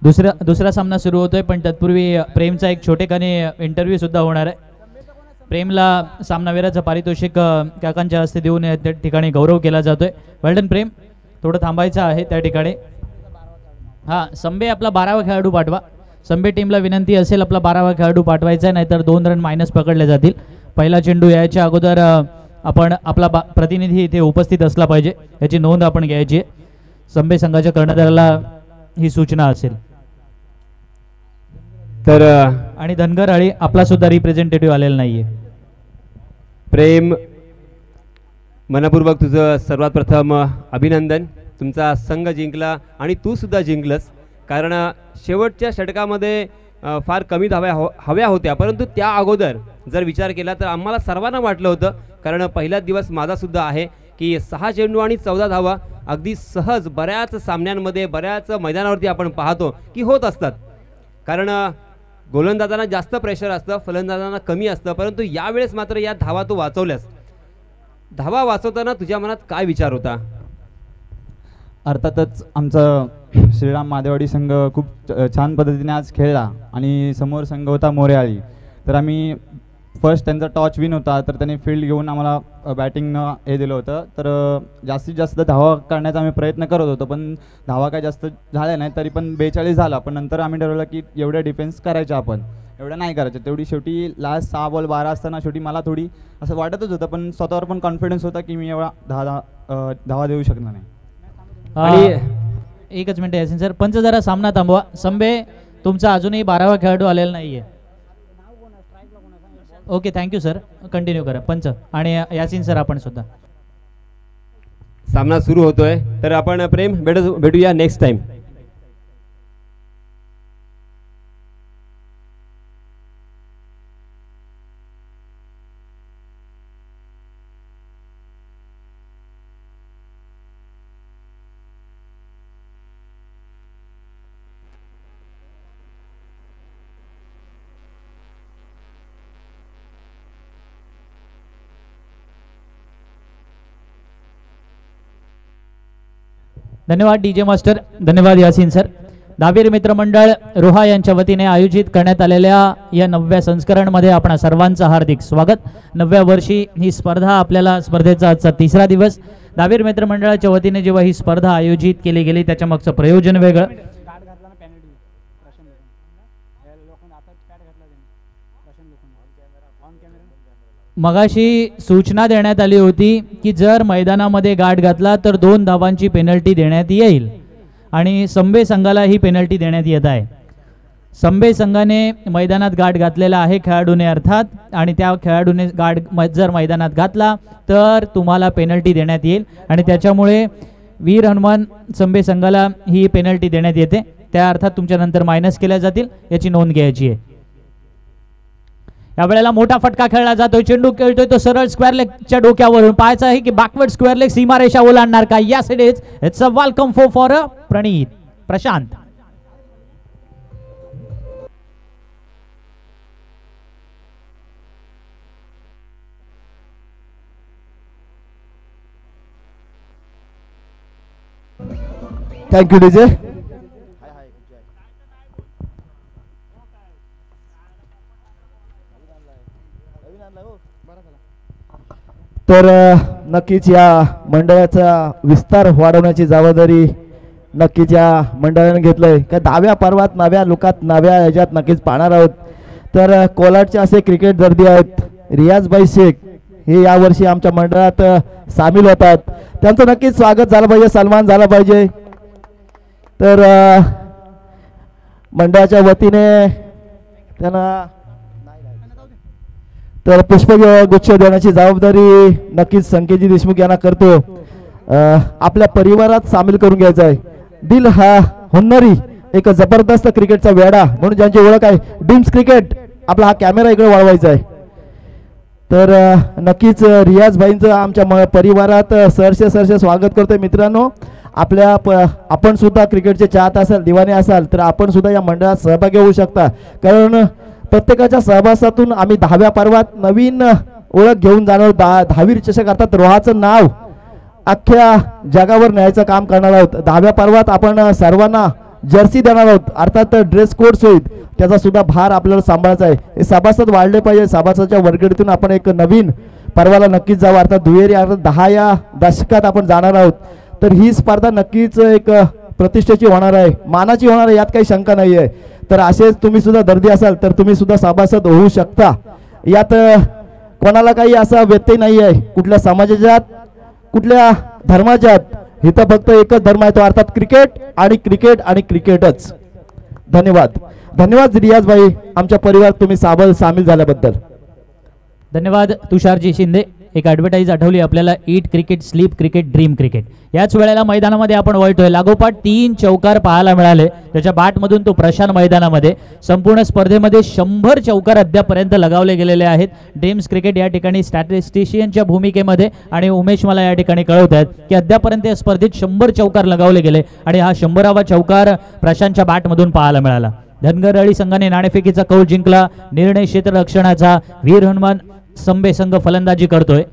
दुसरा सामना सुरू होतोय, पण तत्पूर्वी प्रेमचा एक छोटेखानी इंटरव्ह्यू सुद्धा होणार आहे. प्रेमला सामनावीराचं पारितोषिक काकांच्या हस्ते देऊन त्या ठिकाणी गौरव केला जातोय. वेल्डन प्रेम, थोडं थांबायचं आहे त्या ठिकाणी. हां, संबे आपला 12वा खेळाडू पाठवा. संबे टीमला विनंती असेल आपला 12वा खेळाडू पाठवायचा आहे, नाहीतर 2 रन मायनस पकडले जातील. पहिला चेंडू यायच्या अगोदर आपण आपला प्रतिनिधी इथे उपस्थित असला पाहिजे, याची नोंद आपण घ्यायची आहे. संबे संघाच्या कर्णधाराला ही सूचना असेल. तर आणि धनगर हळी आपला सुद्धा रिप्रेझेंटेटिव्ह आलेला नाहीये. प्रेम, मनपूर्वक तुझं सर्वात प्रथम अभिनंदन. तुमचा संघ जिंकला आणि तू सुद्धा जिंकलंस, कारण शेवटच्या षटकामध्ये फार कमी धाव्या हव्या होत्या, परंतु त्या अगोदर जर विचार केला तर आम्हाला सर्वांना वाटलं होतं, कारण पहिलाच दिवस माझा सुद्धा आहे, की 6 चेंडू आणि 14 धावा अगदी सहज बऱ्याच सामन्यांमध्ये बऱ्याच मैदानावरती आपण पाहतो की होत असतात. कारण गोलंदाजांना जास्त प्रेशर असतं, फलंदाजांना कमी असतं, परंतु यावेळेस मात्र या धावा तू वाचवल्यास. धावा वाचवताना तुझ्या मनात काय विचार होता? अर्थातच आमचा श्रीराम मादेवाडी संघ खूप छान पद्धतीने आज खेळला आणि समोर संघ होता मोरेआळी. तर आम्ही फर्स्ट त्यांचा टॉच विन होता, तर त्यांनी फील्ड घेऊन आम्हाला बॅटिंगनं हे दिलं होतं. तर जास्तीत जास्त धावा करण्याचा आम्ही प्रयत्न करत होतो, पण धावा काय जास्त झाल्या नाही, तरी पण 42 झाला. पण नंतर आम्ही ठरवलं की एवढ्या डिफेन्स करायच्या, आपण एवढं नाही करायचं. तेवढी शेवटी लास्ट 6 बॉल 12 असताना शेवटी मला थोडी असं वाटतच होतं, पण स्वतःवर पण कॉन्फिडन्स होता की मी एवढा धावा देऊ शकणार नाही. आणि एकच मिनिट यासिन सर, पंच जरा सामना थांबवा. संबे, तुमचा अजूनही 12वा खेळाडू आलेला नाहीये. ओके, थँक्यू सर, कंटिन्यू करा पंच. आणि यासिन सर आपण सुद्धा. सामना सुरू होतोय, तर आपण प्रेम भेटूया नेक्स्ट टाइम. धन्यवाद डीजे मास्टर, धन्यवाद यासिन सर. दाबीर मित्रमंडळ रोहा यांच्या वतीने आयोजित करण्यात आलेल्या या 9व्या संस्करणमध्ये आपण सर्वांचं हार्दिक स्वागत. 9व्या वर्षी ही स्पर्धा, आपल्याला स्पर्धेचा आजचा 3रा दिवस. दाबीर मित्रमंडळाच्या वतीने जेव्हा ही स्पर्धा आयोजित केली गेली त्याच्या मागचं प्रयोजन वेगळं. मगाशी सूचना देण्यात आली होती की जर मैदानामध्ये गाठ घातला तर 2 धावांची पेनल्टी देण्यात येईल, आणि संबे संघाला ही पेनल्टी देण्यात येत आहे. संबे संघाने मैदानात गाठ घातलेला आहे खेळाडूने अर्थात, आणि त्या खेळाडूने गाठ जर मैदानात घातला तर तुम्हाला पेनल्टी देण्यात येईल, आणि त्याच्यामुळे वीर हनुमान संबे संघाला ही पेनल्टी देण्यात येते. त्या अर्थात तुमच्या नंतर मायनस केल्या जातील, याची नोंद घ्यायची आहे. यावेळेला मोठा फटका खेळला जातोय, चेंडू खेळतोय तो सरळ स्क्वेअर लेगच्या डोक्यावरून. पाहायचं आहे की बॅकवर्ड स्क्वेअर लेग सीमारेषा ओलांडणार का? Yes it is. It's a welcome for Prashant. Thank you DJ. तर नक्कीच या मंडळाचा विस्तार वाढवण्याची जबाबदारी नक्कीच या मंडळाने घेतलंय. का 10व्या पर्वात नव्या लोकात नव्या ह्याच्यात नक्कीच पाहणार आहोत. तर कोलाडचे असे क्रिकेट दर्दी आहेत रियाजभाई शेख, हे यावर्षी आमच्या मंडळात सामील होतात. त्यांचं नक्कीच स्वागत झालं पाहिजे, सन्मान झाला पाहिजे. तर मंडळाच्या वतीने त्यांना तर पुष्पगुच्छ देण्याची जबाबदारी नक्कीच संकेतजी देशमुख यांना करतो. आपल्या परिवारात सामील करून घ्यायचा आहे. दिल हा हुन्नरी, एक जबरदस्त क्रिकेटचा वेडा म्हणून ज्यांची ओळख आहे ड्रीम्स क्रिकेट. आपला हा कॅमेरा इकडे वळवायचा आहे. तर नक्कीच रियाज भाईंचं आमच्या परिवारात सरसे स्वागत करतोय. मित्रांनो, आपण सुद्धा क्रिकेटचे चाहत असाल, दिवाने असाल, तर आपण सुद्धा या मंडळात सहभागी होऊ शकता. कारण प्रत्येकाच्या सहवासातून आम्ही 10व्या पर्वात नवीन ओळख घेऊन जाणार. 10वीर चषक अर्थात रोहाचं नाव अख्ख्या जगावर न्यायचं काम करणार आहोत. 10व्या पर्वात आपण सर्वांना जर्सी देणार आहोत, अर्थात ड्रेस कोड्स होईल, त्याचा सुद्धा भार आपल्याला सांभाळायचा आहे. हे सभासद वाढले पाहिजे. सभासदाच्या वर्गणीतून आपण एक नवीन पर्वाला नक्कीच जावं. अर्थात दुहेरी अर्थात 10 या दशकात आपण जाणार आहोत. तर ही स्पर्धा नक्कीच एक प्रतिष्ठेची होणार आहे, मानाची होणार आहे, यात काही शंका नाही आहे. तर असेच तुम्ही सुद्धा दर्दी असाल तर तुम्ही सुद्धा सभासद होऊ शकता. यात कोणाला काही असा व्यत्यय नाही आहे, कुठल्या समाजाच्यात कुठल्या धर्माच्यात. इथं फक्त एकच धर्म आहे, तो अर्थात क्रिकेट आणि क्रिकेट आणि क्रिकेटच. धन्यवाद. धन्यवाद रियाज भाई, आमच्या परिवारात तुम्ही सामील झाल्याबद्दल. धन्यवाद तुषारजी शिंदे. एक ॲडव्हर्टाईज आठवली आपल्याला, eat cricket sleep cricket dream cricket. याच वेळेला मैदानामध्ये आपण वळतोय. लागोपाठ 3 चौकार पाहायला मिळाले त्याच्या बॅटमधून. तो प्रशांत मैदानामध्ये संपूर्ण स्पर्धेमध्ये 100 चौकार अद्यापर्यंत लगावले गेलेले आहेत. ड्रीम्स क्रिकेट या ठिकाणी स्टॅटिस्टिशियनच्या भूमिकेमध्ये आणि उमेश मला या ठिकाणी कळवत आहेत की अद्यापर्यंत या स्पर्धेत 100 चौकार लगावले गेले आणि हा 100वा चौकार प्रशांतच्या बॅटमधून पाहायला मिळाला. धनगरहळ्ळी संघाने नाणेफेकीचा कौल जिंकला. निर्णय क्षेत्ररक्षणाचा वीर हनुमान संबे संघ फलंदाजी करतोय.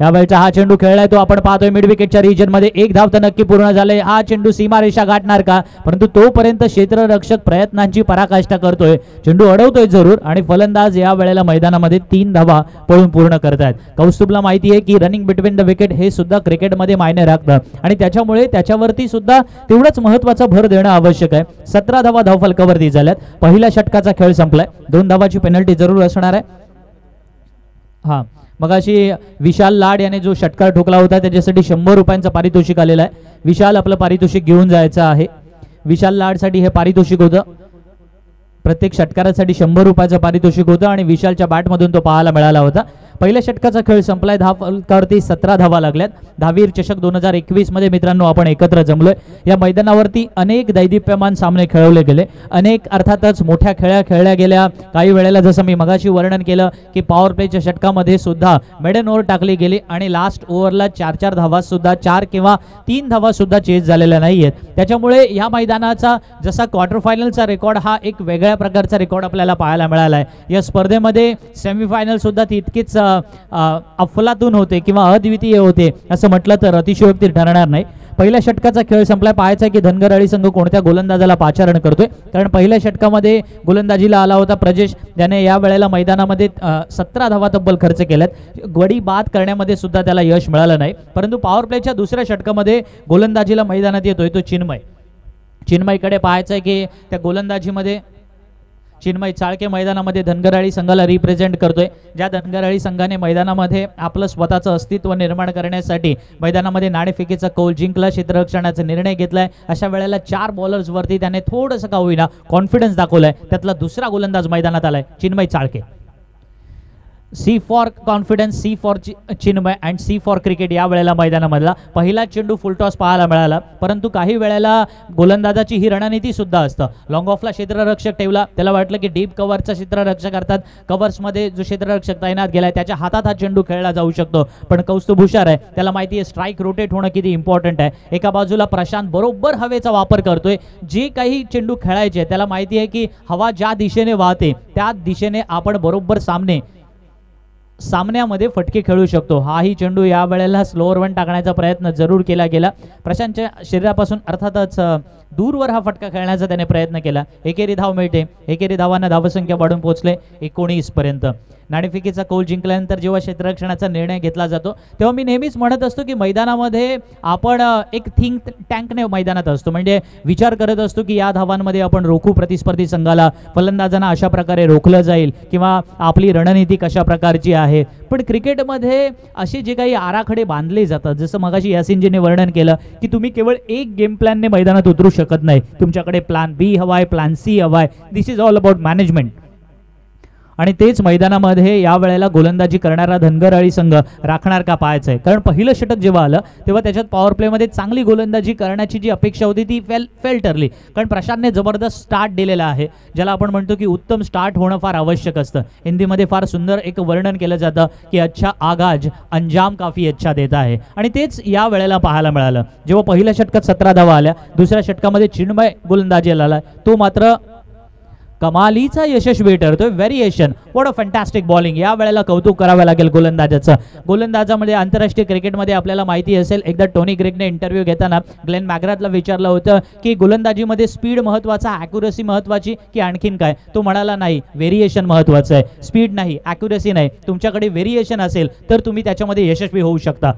यावेळेचा हा चेंडू खेळलाय तो आपण पाहतोय मिड विकेटच्या रिजन मध्ये. 1 धाव तर नक्की पूर्ण झाले. हा चेंडू सीमारेषा गाठणार का, परंतु तोपर्यंत क्षेत्ररक्षक प्रयत्नांची पराकाष्ठा करतोय. चेंडू अडवतोय जरूर आणि फलंदाज या वेळेला मैदानामध्ये 3 धावा पळून पूर्ण करतायत. कौस्तुभला माहिती आहे की रनिंग बिटवीन द विकेट हे सुद्धा क्रिकेटमध्ये मायने राखतं आणि त्याच्यामुळे त्याच्यावरती सुद्धा तेवढंच महत्वाचा भर देणं आवश्यक आहे. 17 धावा धावफलकावरती झाल्यात. पहिल्या षटकाचा खेळ संपलाय. 2 धावाची पेनल्टी जरूर असणार आहे. हा मगाशी विशाल लाड याने जो षटकार ठोकला होता त्याच्यासाठी 100 रुपयांचं पारितोषिक आलेलं आहे. विशाल आपलं पारितोषिक घेऊन जायचं आहे. विशाल लाडसाठी हे पारितोषिक होतं. प्रत्येक षटकारासाठी 100 रुपयाचं पारितोषिक होतं आणि विशालच्या बॅटमधून तो पाहायला मिळाला होता. पहिल्या षटकाचा खेळ संपलाय. धावफलकावरती 17 धावा लागल्यात. दहावीर चषक 2021 मध्ये मित्रांनो आपण एकत्र जमलोय. या मैदानावरती अनेक दैदिप्यमान सामने खेळवले गेले. अनेक अर्थातच मोठ्या खेळ्या खेळल्या गेल्या. काही वेळेला जसं मी मगाशी वर्णन केलं की पॉवर प्लेच्या षटकामध्ये सुद्धा मेडन ओव्हर टाकली गेली आणि लास्ट ओव्हरला 4 धावा सुद्धा 4 किंवा 3 धावा सुद्धा चेस झालेल्या नाहीयेत. त्याच्यामुळे या मैदानाचा जसा क्वार्टर फायनलचा रेकॉर्ड हा एक वेगळ्या प्रकारचा रेकॉर्ड आपल्याला पाहायला मिळाला आहे. या स्पर्धेमध्ये सेमीफायनल सुद्धा तितकीच अफलातून होते किंवा अद्वितीय होते असं म्हटलं तर अतिशयोक्ती ठरणार नाही. पहिल्या षटकाचा खेळ संपलाय. पाहायचा की धनगरहळ्ळी संघ कोणत्या गोलंदाजाला पाचारण करतोय, कारण पहिल्या षटकामध्ये गोलंदाजीला आला होता प्रजेश, ज्याने या वेळेला मैदानामध्ये 17 धावा तब्बल खर्च केल्यात. गडी बाद करण्यामध्ये सुद्धा त्याला यश मिळालं नाही. परंतु पॉवर प्लेच्या दुसऱ्या षटकामध्ये गोलंदाजीला मैदानात येतोय तो चिन्मयकडे पाहायचंय की त्या गोलंदाजीमध्ये चिन्मय चाळके मैदानामध्ये धनगरहळ्ळी संघाला रिप्रेझेंट करतोय. ज्या धनगरहळ्ळी संघाने मैदानामध्ये आपलं स्वतःचं अस्तित्व निर्माण करण्यासाठी मैदानामध्ये नाणेफेकीचा कौल जिंकला, क्षेत्ररक्षणाचा निर्णय घेतलाय. अशा वेळेला 4 बॉलर्सवरती त्याने थोडंसं का होईना कॉन्फिडन्स दाखवलाय. त्यातला दुसरा गोलंदाज मैदानात आलाय Chinmay Chalke. C for confidence, C for Chinmay and C for cricket या वेळेला मैदानामधला पहिला चेंडू फुलटॉस पाहायला मिळाला. परंतु काही वेळेला गोलंदाजाची ही रणनीती सुद्धा असतं. लॉंग ऑफला क्षेत्ररक्षक ठेवला, त्याला वाटलं की डीप कव्हरचा क्षेत्ररक्षक अर्थात कव्हर्समध्ये जो क्षेत्ररक्षक तैनात गेलाय त्याच्या हातात हा चेंडू खेळला जाऊ शकतो. पण कौस्तुभ हुशार आहे, त्याला माहिती आहे स्ट्राईक रोटेट होणं किती इम्पॉर्टंट आहे. एका बाजूला प्रशांत बरोबर हवेचा वापर करतोय. जे काही चेंडू खेळायचे त्याला माहिती आहे की हवा ज्या दिशेने वाहते त्या दिशेने आपण बरोबर सामन्यामध्ये फटके खेळू शकतो. हाही चेंडू या वेळेला स्लोअर वन टाकण्याचा प्रयत्न जरूर केला गेला. प्रशांतच्या शरीरापासून अर्थातच दूरवर हा फटका खेळण्याचा त्याने प्रयत्न केला. एकेरी धाव मिळते. एकेरी धावांना धावसंख्या वाढून पोहोचले 19 पर्यंत. नाणेफेकीचा कौल जिंकल्यानंतर जेव्हा क्षेत्ररक्षणाचा निर्णय घेतला जातो तेव्हा मी नेहमीच म्हणत असतो की मैदानामध्ये आपण एक थिंक टँकने मैदानात असतो, म्हणजे विचार करत असतो की या धावांमध्ये आपण रोखू प्रतिस्पर्धी संघाला, फलंदाजांना अशा प्रकारे रोखलं जाईल किंवा आपली रणनीती कशा प्रकारची आहे. पण क्रिकेटमध्ये असे जे काही आराखडे बांधले जातात, जसं मगाशी यासिनजीने वर्णन केलं की तुम्ही केवळ एक गेम प्लॅनने मैदानात उतरू शकत नाही. तुमच्याकडे प्लॅन बी हवाय, प्लॅन सी हवाय. दिस इज ऑल अबाउट मॅनेजमेंट. आणि तेच मैदानामध्ये या वेळेला गोलंदाजी करणारा धनगरहळ्ळी संघ राखणार का पाहायचं आहे. कारण पहिलं षटक जेव्हा आलं तेव्हा त्याच्यात पॉवर प्लेमध्ये चांगली गोलंदाजी करण्याची जी अपेक्षा होती ती फेल ठरली. कारण प्रशांतने जबरदस्त स्टार्ट दिलेला आहे, ज्याला आपण म्हणतो की उत्तम स्टार्ट होणं फार आवश्यक असतं. हिंदीमध्ये फार सुंदर एक वर्णन केलं जातं की अच्छा आगाज अंजाम काफी अच्छा देता आहे. आणि तेच या वेळेला पाहायला मिळालं. जेव्हा पहिल्या षटकात 17 धावा आल्या, दुसऱ्या षटकामध्ये चिन्मय गोलंदाजीला आला, तो मात्र कमालीचा यशस्वी ठरतोय. Variation, what a fantastic bowling. या वेळेला कौतुक करावं लागेल गोलंदाजाचं. गोलंदाजामध्ये आंतरराष्ट्रीय क्रिकेटमध्ये आपल्याला माहिती असेल, एकदा टोनी ग्रेगने इंटरव्ह्यू घेताना ग्लेन मॅग्राथला विचारलं होतं की गोलंदाजीमध्ये स्पीड महत्वाचा, ॲक्युरसी महत्वाची की आणखीन काय. तो म्हणाला नाही, व्हेरिएशन महत्वाचं आहे. स्पीड नाही, ॲक्युरसी नाही, तुमच्याकडे व्हेरिएशन असेल तर तुम्ही त्याच्यामध्ये यशस्वी होऊ शकता.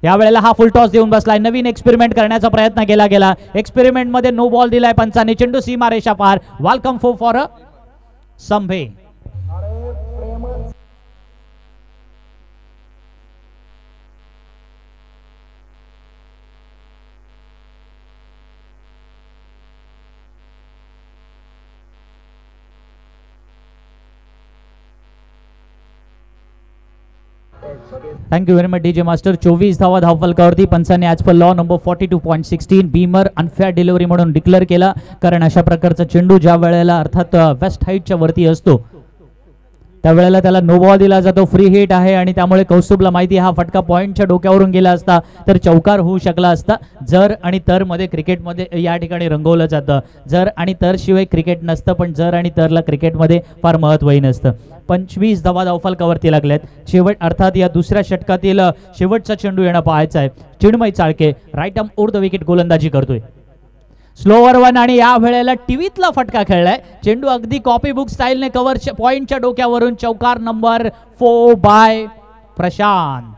या वेळेला हा फुल टॉस देऊन बसलाय. नवीन एक्सपेरिमेंट करण्याचा प्रयत्न केला गेला. एक्सपेरिमेंट मध्ये नो बॉल दिलाय पंचाने. चेंडू सीमारेषा पार. वेलकम फॉर अ संभे. Thank you very much DJ master. 24 धावा धावफलकावरती. पंचांनी as per law number 42.16 beamer unfair delivery म्हणून डिक्लेअर केला. कारण अशा प्रकारचा चेंडू ज्या वेळेला अर्थात वेस्ट हाईटच्या वरती असतो त्यावेळेला त्याला नो बॉल दिला जातो. फ्री हिट आहे आणि त्यामुळे कौस्तुभला माहिती हा फटका पॉईंटच्या डोक्यावरून गेला असता तर चौकार होऊ शकला असता. जर आणि तर मध्ये क्रिकेटमध्ये या ठिकाणी रंगवलं जातं. जर आणि तर शिवाय क्रिकेट नसतं, पण जर आणि तरला क्रिकेटमध्ये फार महत्त्वही नसतं. 25 धावा धावफलकावरती लागल्यात. शेवट अर्थात या दुसऱ्या षटकातील शेवटचा चेंडू येणं पाहायचा आहे. Chinmay Chalke right arm over the wicket गोलंदाजी करतोय. स्लोवर वन आणि या वेळेला टीव्हीतला फटका खेळलाय. चेंडू अगदी कॉपी बुक स्टाईलने कव्हर पॉइंटच्या डोक्यावरून. चौकार number 4 by Prashant.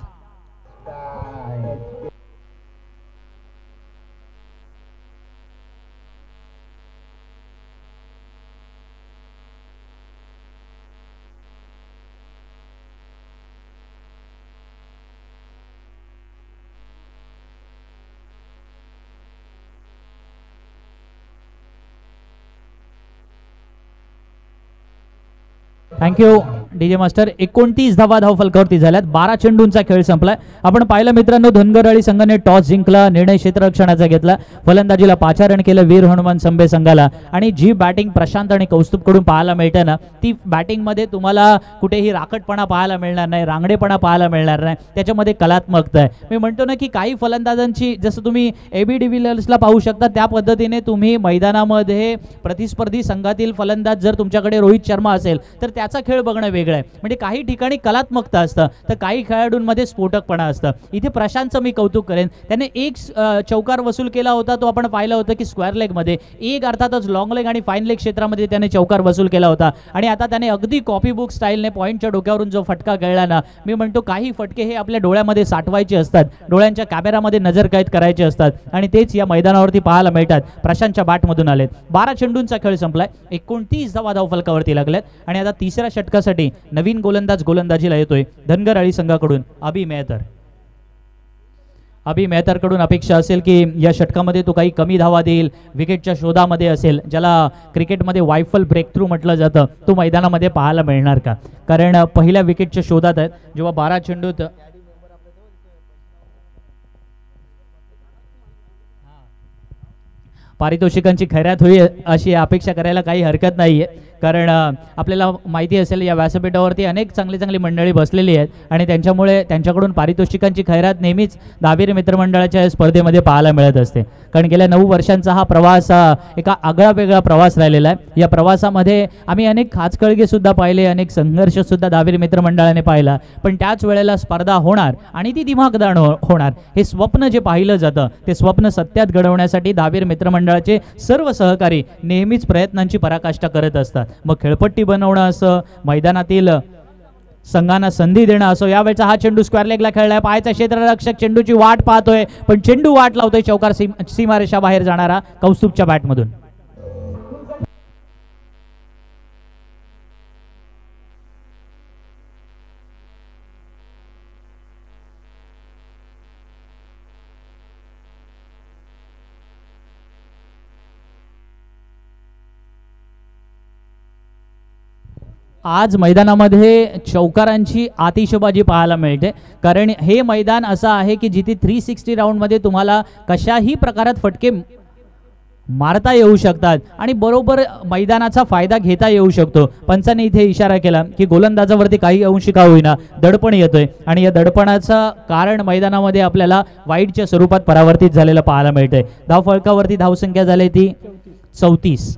Thank you DJ master. 29 धावा धावफलकावरती झाल्यात. 12 चेंडूंचा खेळ संपलाय. आपण पाहिलं मित्रांनो, धनगरहळ्ळी संघाने टॉस जिंकला, निर्णय क्षेत्ररक्षणाचा घेतला, फलंदाजीला पाचारण केलं वीर हनुमान संभे संघाला. आणि जी बॅटिंग प्रशांत आणि कौस्तुभकडून पाहायला मिळते ना, ती बॅटिंगमध्ये तुम्हाला कुठेही राकटपणा पाहायला मिळणार नाही, रांगडेपणा पाहायला मिळणार नाही. त्याच्यामध्ये कलात्मकता आहे. मी म्हणतो ना की काही फलंदाजांची, जसं तुम्ही AB डिव्हिलियर्सला पाहू शकता, त्या पद्धतीने तुम्ही मैदानामध्ये प्रतिस्पर्धी संघातील फलंदाज जर तुमच्याकडे रोहित शर्मा असेल तर त्याचा खेळ बघणं वेगळं आहे. म्हणजे काही ठिकाणी कलात्मकता असतं तर काही खेळाडूंमध्ये स्फोटकपणा असतं. इथे प्रशांतचं मी कौतुक करेन. त्याने एक चौकार वसूल केला होता, तो आपण पाहिलं होतं की स्क्वेअर लेगमध्ये. एक अर्थातच लॉंग लेग आणि फाईन लेग क्षेत्रामध्ये त्याने चौकार वसूल केला होता. आणि आता त्याने अगदी कॉपी बुक स्टाईलने पॉईंटच्या डोक्यावरून जो फटका खेळला ना, मी म्हणतो काही फटके हे आपल्या डोळ्यामध्ये साठवायचे असतात, डोळ्यांच्या कॅमेरामध्ये नजर कैद करायचे असतात आणि तेच या मैदानावरती पाहायला मिळतात. प्रशांतच्या बॅटमधून आलेत. 12 चेंडूंचा खेळ संपलाय. 29 धावा धावफलकावरती लागल्यात. आणि आता तिसऱ्या षटकासाठी नवीन गोलंदाज गोलंदाजीला येतोय धनगरहळ्ळी संघाकडून अभि मेहतर. अभि मेहतरकडून अपेक्षा असेल की या षटकामध्ये तो काही कमी धावा देईल, विकेटच्या शोधामध्ये असेल, ज्याला क्रिकेटमध्ये वायफल ब्रेक थ्रू म्हटलं जातं, तो मैदानामध्ये पाहायला मिळणार का. कारण पहिल्या विकेटच्या शोधात आहेत. जेव्हा 12 चेंडूत पारितोषिकांची खैरात होईल अशी अपेक्षा करायला काही हरकत नाही आहे. कारण आपल्याला माहिती असेल या व्यासपीठावरती अनेक चांगली चांगली मंडळी बसलेली आहेत आणि त्यांच्यामुळे त्यांच्याकडून पारितोषिकांची खैरात नेहमीच दहावीर मित्रमंडळाच्या स्पर्धेमध्ये पाहायला मिळत असते. कारण गेल्या 9 वर्षांचा हा प्रवास एका आगळा वेगळा प्रवास राहिलेला आहे. या प्रवासामध्ये आम्ही अनेक खाचखळगेसुद्धा पाहिले, अनेक संघर्षसुद्धा दहावीर मित्रमंडळाने पाहिला. पण त्याच वेळेला स्पर्धा होणार आणि ती दिमागदार होणार हे स्वप्न जे पाहिलं जातं ते स्वप्न सत्यात घडवण्यासाठी दहावीर मित्रमंडळाचे सर्व सहकारी नेहमीच प्रयत्नांची पराकाष्ठा करत असतात. मग खेळपट्टी बनवणं असं, मैदानातील संघांना संधी देणं असो. यावेळेचा हा चेंडू स्क्वेअर लेगला खेळलाय. पाहायचा क्षेत्ररक्षक चेंडूची वाट पाहतोय, पण चेंडू वाट लावतोय. चौकार सीमारेषा बाहेर जाणारा कौस्तुभच्या बॅटमधून. आज मैदानामध्ये चौकारांची आतिषबाजी पाहायला मिळते. कारण हे मैदान असं आहे की जिथे 360 राऊंडमध्ये तुम्हाला कशाही प्रकारात फटके मारता येऊ शकतात आणि बरोबर मैदानाचा फायदा घेता येऊ शकतो. पंचांनी इथे इशारा केला की गोलंदाजावरती काही अंशी का होईना दडपण येतोय आणि या दडपणाचं कारण मैदानामध्ये आपल्याला वाईटच्या स्वरूपात परावर्तित झालेलं पाहायला मिळतंय. धावफलकावरती धावसंख्या झाली ती 34.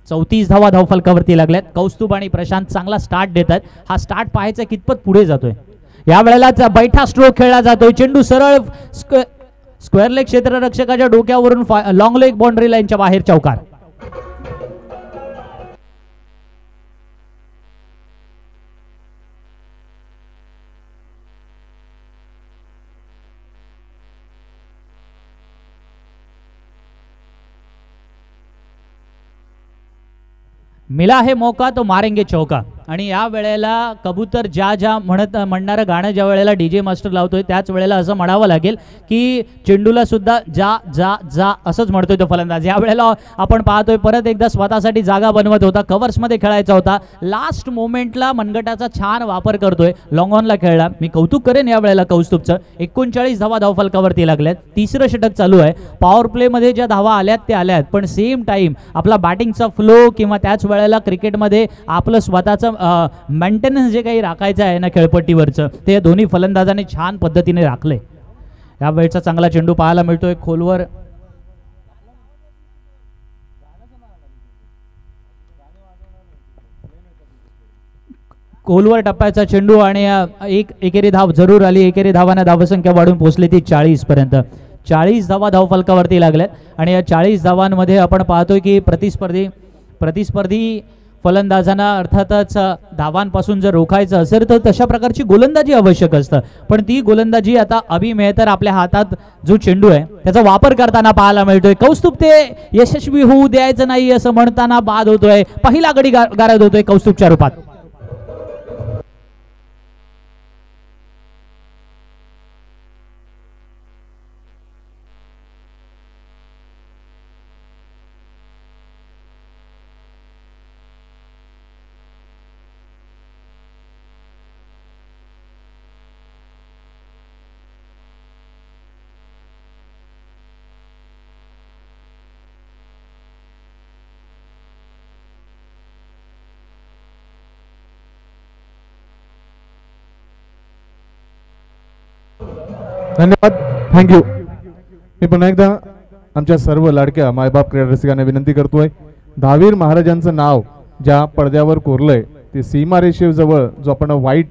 34 धावा धावफलकावरती लागल्यात. कौस्तुभ आणि प्रशांत चांगला स्टार्ट देत आहेत. हा स्टार्ट पाहायचा कितपत पुढे जातोय. या वेळेला बैठा स्ट्रोक खेळला जातोय. चेंडू सरळ स्क्वेअर लेग क्षेत्ररक्षकाच्या डोक्यावरून लॉंग लेग बाउंड्री लाईनच्या बाहेर चौकार. मिला है मौका तो मारेंगे चौका. आणि या वेळेला कबूतर ज्या म्हणणारं गाणं ज्या वेळेला डीजे मास्टर लावतोय त्याच वेळेला असं म्हणावं लागेल की चेंडूला सुद्धा जा जा जा असंच म्हणतोय तो फलंदाज. या वेळेला आपण पाहतोय परत एकदा स्वतःसाठी जागा बनवत होता, कव्हर्समध्ये खेळायचा होता, लास्ट मोमेंटला मनगटाचा छान वापर करतोय, लॉंग ऑनला खेळला. मी कौतुक करेन या वेळेला कौस्तुभचं. 39 धावा धावफलकावरती लागल्यात. तिसरं षटक चालू आहे. पॉवर प्लेमध्ये ज्या धावा आल्यात त्या आल्यात, पण सेम टाइम आपला बॅटिंगचा फ्लो किंवा त्याच वेळेला क्रिकेटमध्ये आपलं स्वतःचं मेंटेनन्स जे काही राखायचं आहे ना खेळपट्टीवरचं, ते दोन्ही फलंदाजांनी छान पद्धतीने राखले. या वेळचा चांगला चेंडू पाहायला मिळतोय खोलवर. खोलवर टप्प्याचा चेंडू आणि एक एकेरी धाव जरूर आली. एकेरी धावांना धावसंख्या वाढून पोहोचली ती 40 पर्यंत. 40 धावा धावफलकावरती लागल्यात आणि या 40 धावांमध्ये आपण पाहतोय की प्रतिस्पर्धी फलंदाजांना अर्थातच धावांपासून जर रोखायचं असेल तर तशा प्रकारची गोलंदाजी आवश्यक असतं. पण ती गोलंदाजी आता अभि मेहतर आपल्या हातात जो चेंडू आहे त्याचा वापर करताना पाहायला मिळतोय. कौस्तुभ ते यशस्वी होऊ द्यायचं नाही असं म्हणताना बाद होतोय. पहिला गडी गारद होतोय कौस्तुभच्या रूपात. धन्यवाद, थँक्यू. मी पुन्हा एकदा आमच्या सर्व लाडक्या मायबाप क्रीडा रसिकांना विनंती करतोय, दहावीर महाराजांचं नाव ज्या पडद्यावर कोरलंय ते सीमारेषेजवळ जो आपण व्हाईट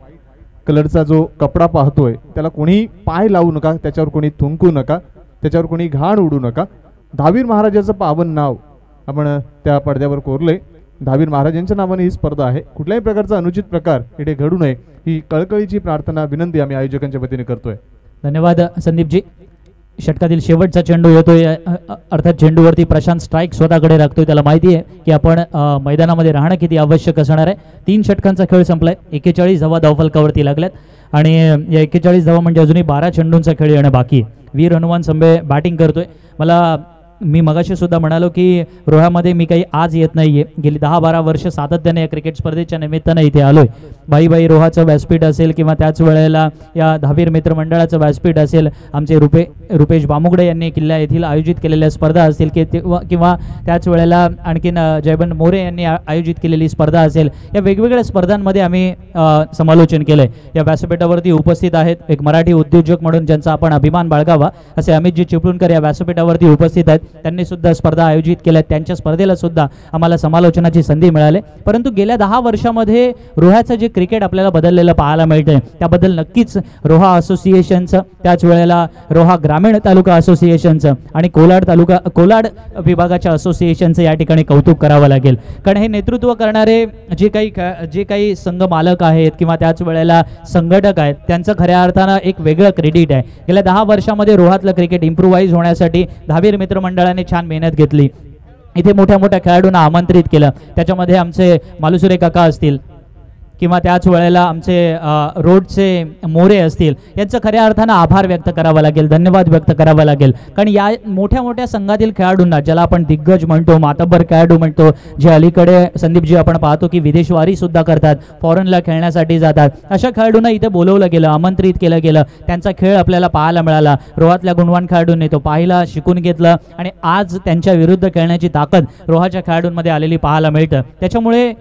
कलरचा जो कपडा पाहतोय त्याला कोणी पाय लावू नका, त्याच्यावर कोणी थुंकू नका, त्याच्यावर कोणी घाण उडू नका. दहावीर महाराजाचं पावन नाव आपण त्या पडद्यावर कोरलंय. दहावीर महाराजांच्या नावाने ही स्पर्धा आहे. कुठल्याही प्रकारचा अनुचित प्रकार इथे घडू नये ही कळकळीची प्रार्थना विनंती आम्ही आयोजकांच्या वतीने करतोय. धन्यवाद संदीपजी. षटकातील शेवटचा चेंडू येतोय. अर्थात चेंडूवरती प्रशांत स्ट्राईक स्वतःकडे राखतोय. त्याला माहिती आहे की आपण मैदानामध्ये राहणं किती आवश्यक असणार आहे. 3 षटकांचा खेळ संपलाय. 41 धावा धावफलकावरती लागल्यात आणि या 41 धावा म्हणजे अजूनही 12 चेंडूंचा खेळ येणं बाकी आहे. वीर हनुमान संबे बॅटिंग करतोय. मी मगाशी सुद्धा म्हणालो की रोह्यामध्ये मी काही आज येत नाहीये. गेली 10-12 वर्ष सातत्याने या क्रिकेट स्पर्धेच्या निमित्तानं इथे आलोय. बाई रोहाचं व्यासपीठ असेल किंवा त्याच वेळेला या दहावीर मित्रमंडळाचं व्यासपीठ असेल, आमचे रुपेश बामुगडे यांनी किल्ला येथील आयोजित केलेल्या स्पर्धा असतील किंवा त्याच वेळेला आणखीन जयबंद मोरे यांनी आयोजित केलेली स्पर्धा असेल, या वेगवेगळ्या स्पर्धांमध्ये आम्ही समालोचन केलंय. या व्यासपीठावरती उपस्थित आहेत एक मराठी उद्योजक म्हणून ज्यांचा आपण अभिमान बाळगावा असे अमितजी चिपळूणकर या व्यासपीठावरती उपस्थित आहेत. त्यांनी सुद्धा स्पर्धा आयोजित केल्या. त्यांच्या स्पर्धेला सुद्धा आम्हाला समालोचनाची संधी मिळाली. परंतु गेल्या 10 वर्षामध्ये रोह्याचं जे क्रिकेट आपल्याला बदललेलं पाहायला मिळतंय त्याबद्दल नक्कीच रोहा असोसिएशनचं, त्याच वेळेला रोहा ग्रामीण तालुका असोसिएशनचं आणि कोलाड विभागाच्या असोसिएशनचं या ठिकाणी कौतुक करावं लागेल. कारण हे नेतृत्व करणारे जे काही संघ मालक आहेत किंवा त्याच वेळेला संघटक आहेत त्यांचं खऱ्या अर्थानं एक वेगळं क्रेडिट आहे. गेल्या 10 वर्षामध्ये रोहातलं क्रिकेट इम्प्रूव्हाइज होण्यासाठी दहावीर मित्रमंडळाने छान मेहनत घेतली. इथे मोठ्या मोठ्या खेळाडूंना आमंत्रित केलं. त्याच्यामध्ये आमचे मालुसुरे काका असतील किंवा त्याच वेळेला आमचे रोडचे मोरे असतील, यांचं खऱ्या अर्थानं आभार व्यक्त करावा लागेल, धन्यवाद व्यक्त करावा लागेल. कारण या मोठ्या मोठ्या संघातील खेळाडूंना, ज्याला आपण दिग्गज म्हणतो, मातब्बर खेळाडू म्हणतो, जे अलीकडे संदीपजी आपण पाहतो की विदेशवारी सुद्धा करतात, फॉरेनला खेळण्यासाठी जातात, अशा खेळाडूंना इथे बोलवलं गेलं, आमंत्रित केलं गेलं. त्यांचा खेळ आपल्याला पाहायला मिळाला. रोहातल्या गुणवान खेळाडूंनी तो पाहिला, शिकून घेतलं आणि आज त्यांच्या विरुद्ध खेळण्याची ताकद रोहाच्या खेळाडूंमध्ये आलेली पाहायला मिळतं. त्याच्यामुळे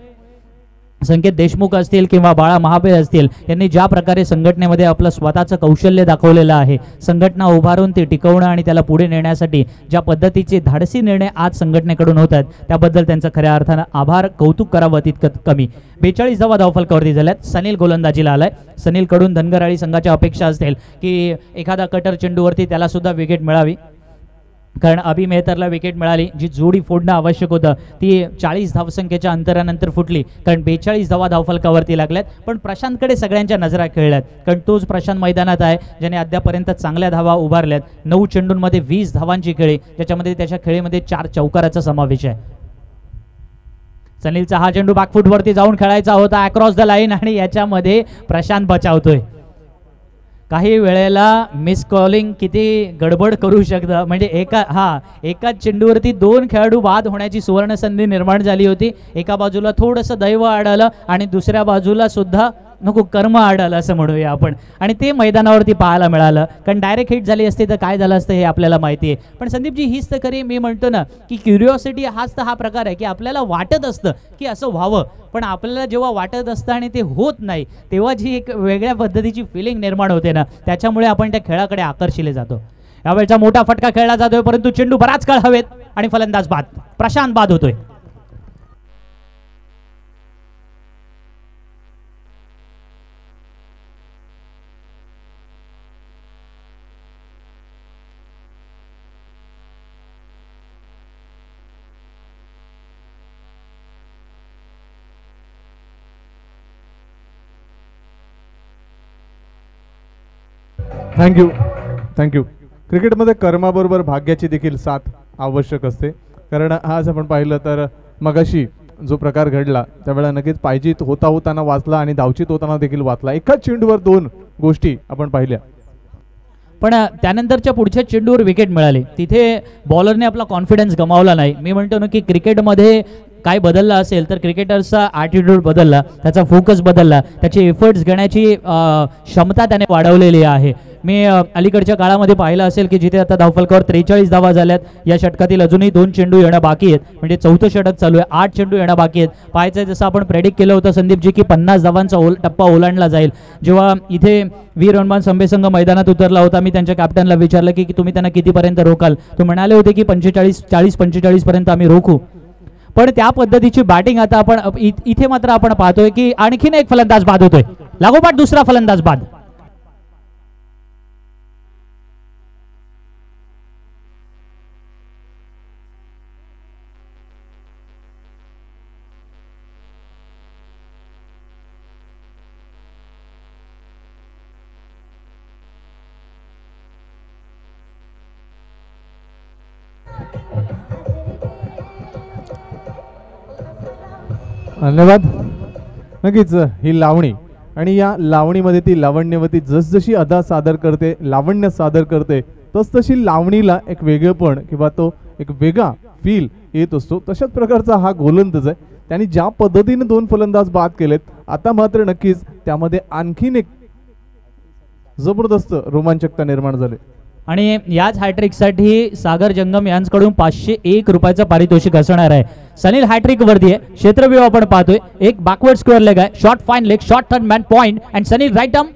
संकेत देशमुख असतील किंवा बाळा महाबे असतील, यांनी ज्या प्रकारे संघटनेमध्ये आपलं स्वतःचं कौशल्य दाखवलेलं आहे, संघटना उभारून ती टिकवणं आणि त्याला पुढे नेण्यासाठी ज्या पद्धतीचे धाडसी निर्णय आज संघटनेकडून होत आहेत, त्याबद्दल त्यांचं खऱ्या अर्थानं आभार, कौतुक करावं तितकं कमी. 42 धावा धावफलकावरती झाल्यात. सनील गोलंदाजीला आलाय. सनीलकडून धनगराळी संघाच्या अपेक्षा असतील की एखादा कटर चेंडूवरती त्याला सुद्धा विकेट मिळावी, कारण अभि मेहतरला विकेट मिळाली. जी जोडी फोडणं आवश्यक होतं ती 40 धावसंख्येच्या अंतरानंतर फुटली, कारण 42 धावा धावफलकावरती लागल्यात. पण प्रशांतकडे सगळ्यांच्या नजरा खेळल्यात, कारण तोच प्रशांत मैदानात आहे ज्याने अद्यापर्यंत चांगल्या धावा उभारल्यात. 9 चेंडूंमध्ये 20 धावांची खेळी, ज्याच्यामध्ये त्याच्या खेळीमध्ये 4 चौकाराचा समावेश आहे. सनीलचा हा चेंडू बॅकफुटवरती जाऊन खेळायचा होता अक्रॉस द लाईन, आणि याच्यामध्ये प्रशांत बचावतोय. काही वेळेला मिस कॉलिंग किती गडबड करू शकतं. म्हणजे एकाच चेंडूवरती 2 खेळाडू बाद होण्याची सुवर्ण संधी निर्माण झाली होती. एका बाजूला थोडंसं दैव आढळलं आणि दुसऱ्या बाजूला सुद्धा नको कर्म आढळलं असं म्हणूया आपण, आणि ते मैदानावरती पाहायला मिळालं. कारण डायरेक्ट हिट झाली असते तर काय झालं असतं हे आपल्याला माहिती आहे. पण संदीपजी, हीच तर खरी मी म्हणतो ना की क्युरिओसिटी हाच तर हा प्रकार आहे की आपल्याला वाटत असतं की असं व्हावं, पण आपल्याला जेव्हा वाटत असतं आणि ते होत नाही तेव्हा जी एक वेगळ्या पद्धतीची फिलिंग निर्माण होते ना, त्याच्यामुळे आपण त्या खेळाकडे आकर्षिले जातो. यावेळचा मोठा फटका खेळला जातोय, परंतु चेंडू बराच काळ हवेत आणि फलंदाज बाद. प्रशांत बाद होतोय. थँक्यू. क्रिकेटमध्ये कर्माबरोबर भाग्याची देखील साथ आवश्यक असते, कारण आज आपण पाहिलं तर मगाशी जो प्रकार घडला त्यावेळेला नक्कीच पायजीत होताना वाचला आणि धावचीत होताना देखील वाचला. एकाच चेंडूवर 2 गोष्टी आपण पाहिल्या. पण त्यानंतरच्या पुढच्या चेंडूवर विकेट मिळाली. तिथे बॉलरने आपला कॉन्फिडन्स गमावला नाही. मी म्हणतो ना की क्रिकेटमध्ये काय बदलला असेल तर क्रिकेटर्सचा ॲटिट्यूड बदलला, त्याचा फोकस बदलला, त्याचे एफर्ट्स घेण्याची क्षमता त्याने वाढवलेली आहे. मी अलीकडच्या काळामध्ये पाहिलं असेल की जिथे आता धावफलकावर 43 धावा झाल्यात, या षटकातील अजूनही 2 चेंडू येणं बाकी आहेत, म्हणजे 4थं षटक चालू आहे. 8 चेंडू येणं बाकी आहेत. पाहायचं जसं आपण प्रेडिक्ट केलं होतं संदीपजी की 50 धावांचा टप्पा ओलांडला जाईल. जेव्हा इथे वीर हनुमान संभे संघ मैदानात उतरला होता, मी त्यांच्या कॅप्टनला विचारलं की तुम्ही त्यांना कितीपर्यंत रोकाल. तो म्हणाले होते की 40-45 पर्यंत आम्ही रोखू. पण त्या पद्धतीची बॅटिंग आता आपण इथे मात्र आपण पाहतोय की आणखीन एक फलंदाज बाद होतोय, लागोपाठ दुसरा फलंदाज बाद. धन्यवाद. नक्कीच ही लावणी, आणि या लावणीमध्ये ती लावण्यवती जसजशी अदा सादर करते, लावण्य सादर करते, तसतशी लावणीला एक वेगळेपण किंवा तो एक वेगळा फील येत असतो. तशाच प्रकारचा हा गोलंदाज आहे. त्यांनी ज्या पद्धतीने 2 फलंदाज बाद केलेत, आता मात्र नक्कीच त्यामध्ये आणखीन एक जबरदस्त रोमांचकता निर्माण झाली. आणि याच हॅट्रिकसाठी सागर जंगम यांच्याकडून 501 रुपयाचं पारितोषिक असणार आहे. सनील हॅट्रिक वरती आहे. क्षेत्रव्यूह आपण पाहतोय, एक बॅकवर्ड स्क्वेअर लेग आहे, short fine leg, short third man point, and Sunil right arm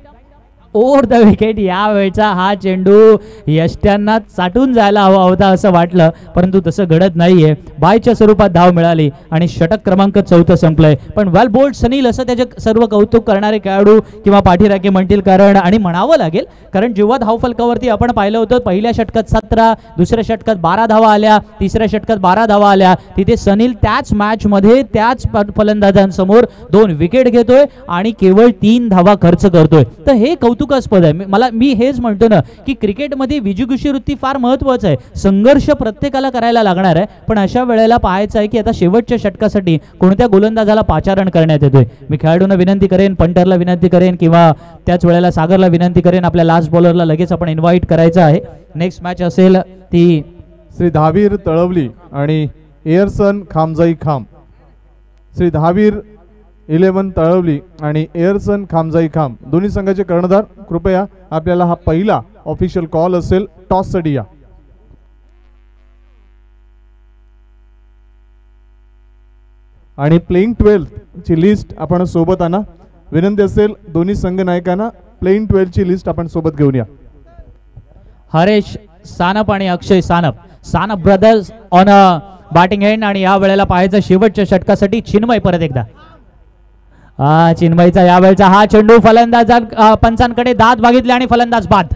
over the wicket. यावेळचा हा चेंडू यष्ट्यांना चाटून जायला हवा होता असं वाटलं, परंतु तसं घडत नाहीये. बायच्या स्वरूपात धाव मिळाली आणि षटक क्रमांक 4 संपलंय. पण वेल बोल्ड सनील असं त्याचे सर्व कौतुक करणारे खेळाडू किंवा पाठीराखे म्हणतील, कारण आणि म्हणावं लागेल, कारण जेव्हा धावफलकावरती आपण पाहिलं होतं पहिल्या षटकात 17, दुसऱ्या षटकात 12 धावा आल्या, तिसऱ्या षटकात 12 धावा आल्या, तिथे सनील त्याच मॅचमध्ये त्याच फलंदाजांसमोर 2 विकेट घेतोय आणि केवळ 3 धावा खर्च करतोय. तर हे कौतुकास्पद आहे. मी हेच म्हणतो ना की क्रिकेटमध्ये विजिगुषी वृत्ती फार महत्त्वाचं आहे. संघर्ष प्रत्येकाला करायला लागणार आहे, पण अशा वेळेला पाहायचं आहे की आता शेवटच्या षटकासाठी कोणत्या गोलंदाजाला पाचारण करण्यात येतोय. मी खेळाडूंना विनंती करेन, पंटरला विनंती करेन किंवा त्याच वेळेला सागरला विनंती करेन, आपल्या लास्ट बॉलरला लगेच आपण इन्व्हाइट करायचं आहे. नेक्स्ट मॅच असेल ती श्री धावीर तळवली आणि एअरसन खामजाई खाम. श्री धावीर 11 तळवली आणि एअरसन खामजाई खाम दोन्ही संघाचे कर्णधार, कृपया आपल्याला हा पहिला ऑफिशियल कॉल असेल टॉससाठी या. आणि प्लेइंग 12 ची लिस्ट आपण सोबत आणा. विनंती असेल दोन्ही संघ नायकांना प्लेइंग 12 ची लिस्ट आपण सोबत घेऊन या. हरेश सानप आणि Akshay Sanap brothers on a batting end. आणि या वेळेला पाहायचं शेवटच्या षटकासाठी चिन्मय परत एकदा. चिन्मयचा या वेळचा हा चेंडू फलंदाज पंचांकडे दात बघितले आणि फलंदाज बाद.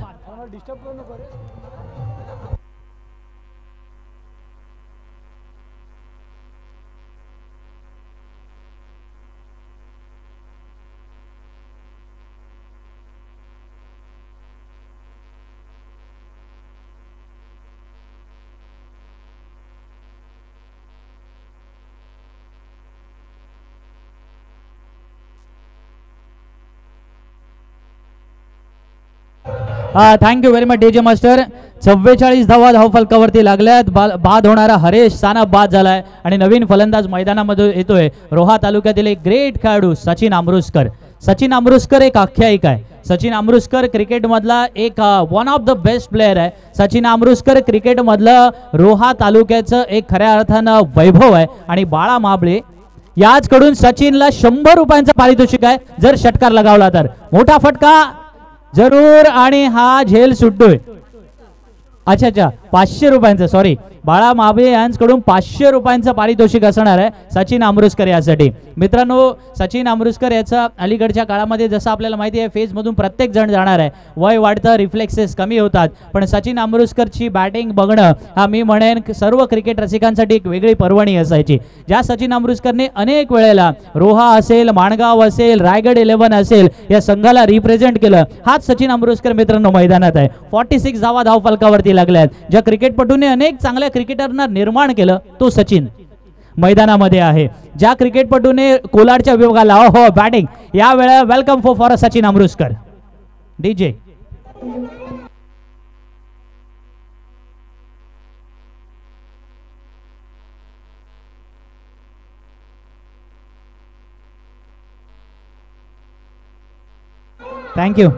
Thank you very much DJ master. 44 धावा धावफलकावरती लागल्यात. बाद होणारा हरेश सानप बाद झालाय आणि नवीन फलंदाज मैदानामध्ये येतोय रोहा तालुक्यातील एक ग्रेट खेळाडू सचिन अमृतकर. सचिन अमृतकर एक आख्यायिका आहे. सचिन अमृतकर क्रिकेटमधला एक one of the best player आहे. सचिन अमृतकर क्रिकेटमधलं रोहा तालुक्याचं एक खऱ्या अर्थानं वैभव आहे. आणि बाळा माबळे याचकडून सचिनला 100 रुपयांचं पारितोषिक आहे जर षटकार लगावला तर. मोठा फटका जरूर आणि हा झेल सुटतोय. अच्छा 500 रुपयांचं, सॉरी, बाळा माबळे यांच्याकडून 500 रुपयांचं पारितोषिक असणार आहे सचिन अमृतकर यासाठी. मित्रांनो, सचिन अमृतकर याचा अलीकडच्या काळामध्ये जसं आपल्याला माहिती आहे फेजमधून प्रत्येक जण जाणार आहे. वय वाढतं, रिफ्लेक्सेस कमी होतात, पण सचिन अमृतकरची बॅटिंग बघणं हा मी म्हणेन सर्व क्रिकेट रसिकांसाठी एक वेगळी पर्वणी असायची. ज्या सचिन अमृतकरने अनेक वेळेला रोहा असेल, माणगाव असेल, रायगड 11 असेल या संघाला रिप्रेझेंट केलं, हाच सचिन अमृतकर मित्रांनो मैदानात आहे. 46 धावा धावफलकावरती लागल्यात. ज्या क्रिकेटपटूने अनेक चांगल्या क्रिकेटरना निर्माण केलं तो सचिन मैदानामध्ये आहे. ज्या क्रिकेटपटूने कोलाडच्या विभागाला हो बॅटिंग या वेळेला welcome for Sachin Amritkar. DJ thank you.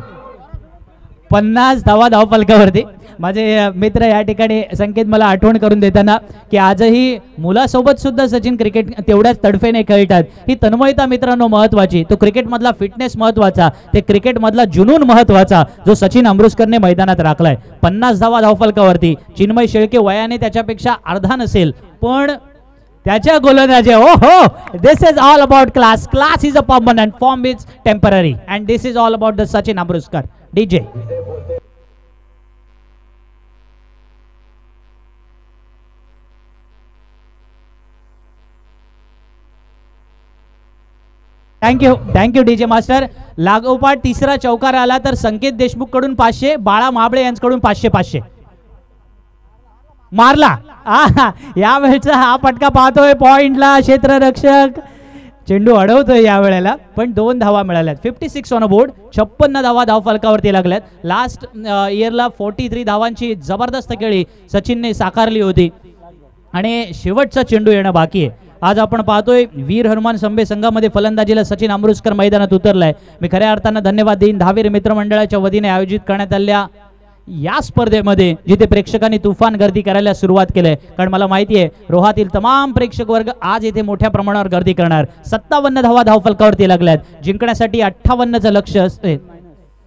50 धावा धावफलकावरती. माझे मित्र या ठिकाणी संकेत मला आठवण करून देताना की आजही मुलासोबत सुद्धा सचिन क्रिकेट तेवढ्याच तडफेने खेळतात. ही तन्मयता मित्रांनो महत्वाची. तो क्रिकेटमधला फिटनेस महत्वाचा, ते क्रिकेटमधला जुनून महत्वाचा जो सचिन अमृतकरने मैदानात राखलाय. 50 धावा धावफलकावरती. चिन्मय शेळके वयाने त्याच्यापेक्षा अर्धा नसेल, पण त्याच्या गोलंदाजी हो this is all about class. Class is a permanent, form is temporary, and this is all about the Sachin Amritkar. DJ thank you DJ master. लागोपाठ तिसरा चौकार आला तर संकेत देशमुख कडून 500, बाळा माबळे यांच्याकडून 500 मारला. या वेळचा हा फटका पाहतोय पॉइंटला क्षेत्ररक्षक. चेंडू अडवतोय या वेळेला, पण 2 धावा मिळाल्यात. 56 ऑन बोर्ड. 56 धावा धावफलकावरती लागल्यात. लास्ट इयरला 43 धावांची जबरदस्त खेळी सचिनने साकारली होती आणि शेवटचा चेंडू येणं बाकी आहे. आज आपण पाहतोय वीर हनुमान संभे संघामध्ये फलंदाजीला सचिन अमृतकर मैदानात उतरलाय. मी खऱ्या अर्थानं धन्यवाद देईन धावीर मित्रमंडळाच्या वतीने आयोजित करण्यात आलेल्या या स्पर्धेमध्ये जिथे प्रेक्षकांनी तुफान गर्दी करायला सुरुवात केली आहे. कारण मला माहिती आहे रोहातील तमाम प्रेक्षक वर्ग आज येथे मोठ्या प्रमाणावर गर्दी करणार. 57 धावा धावफलकावरती लागल्यात. जिंकण्यासाठी 58चं लक्ष असते.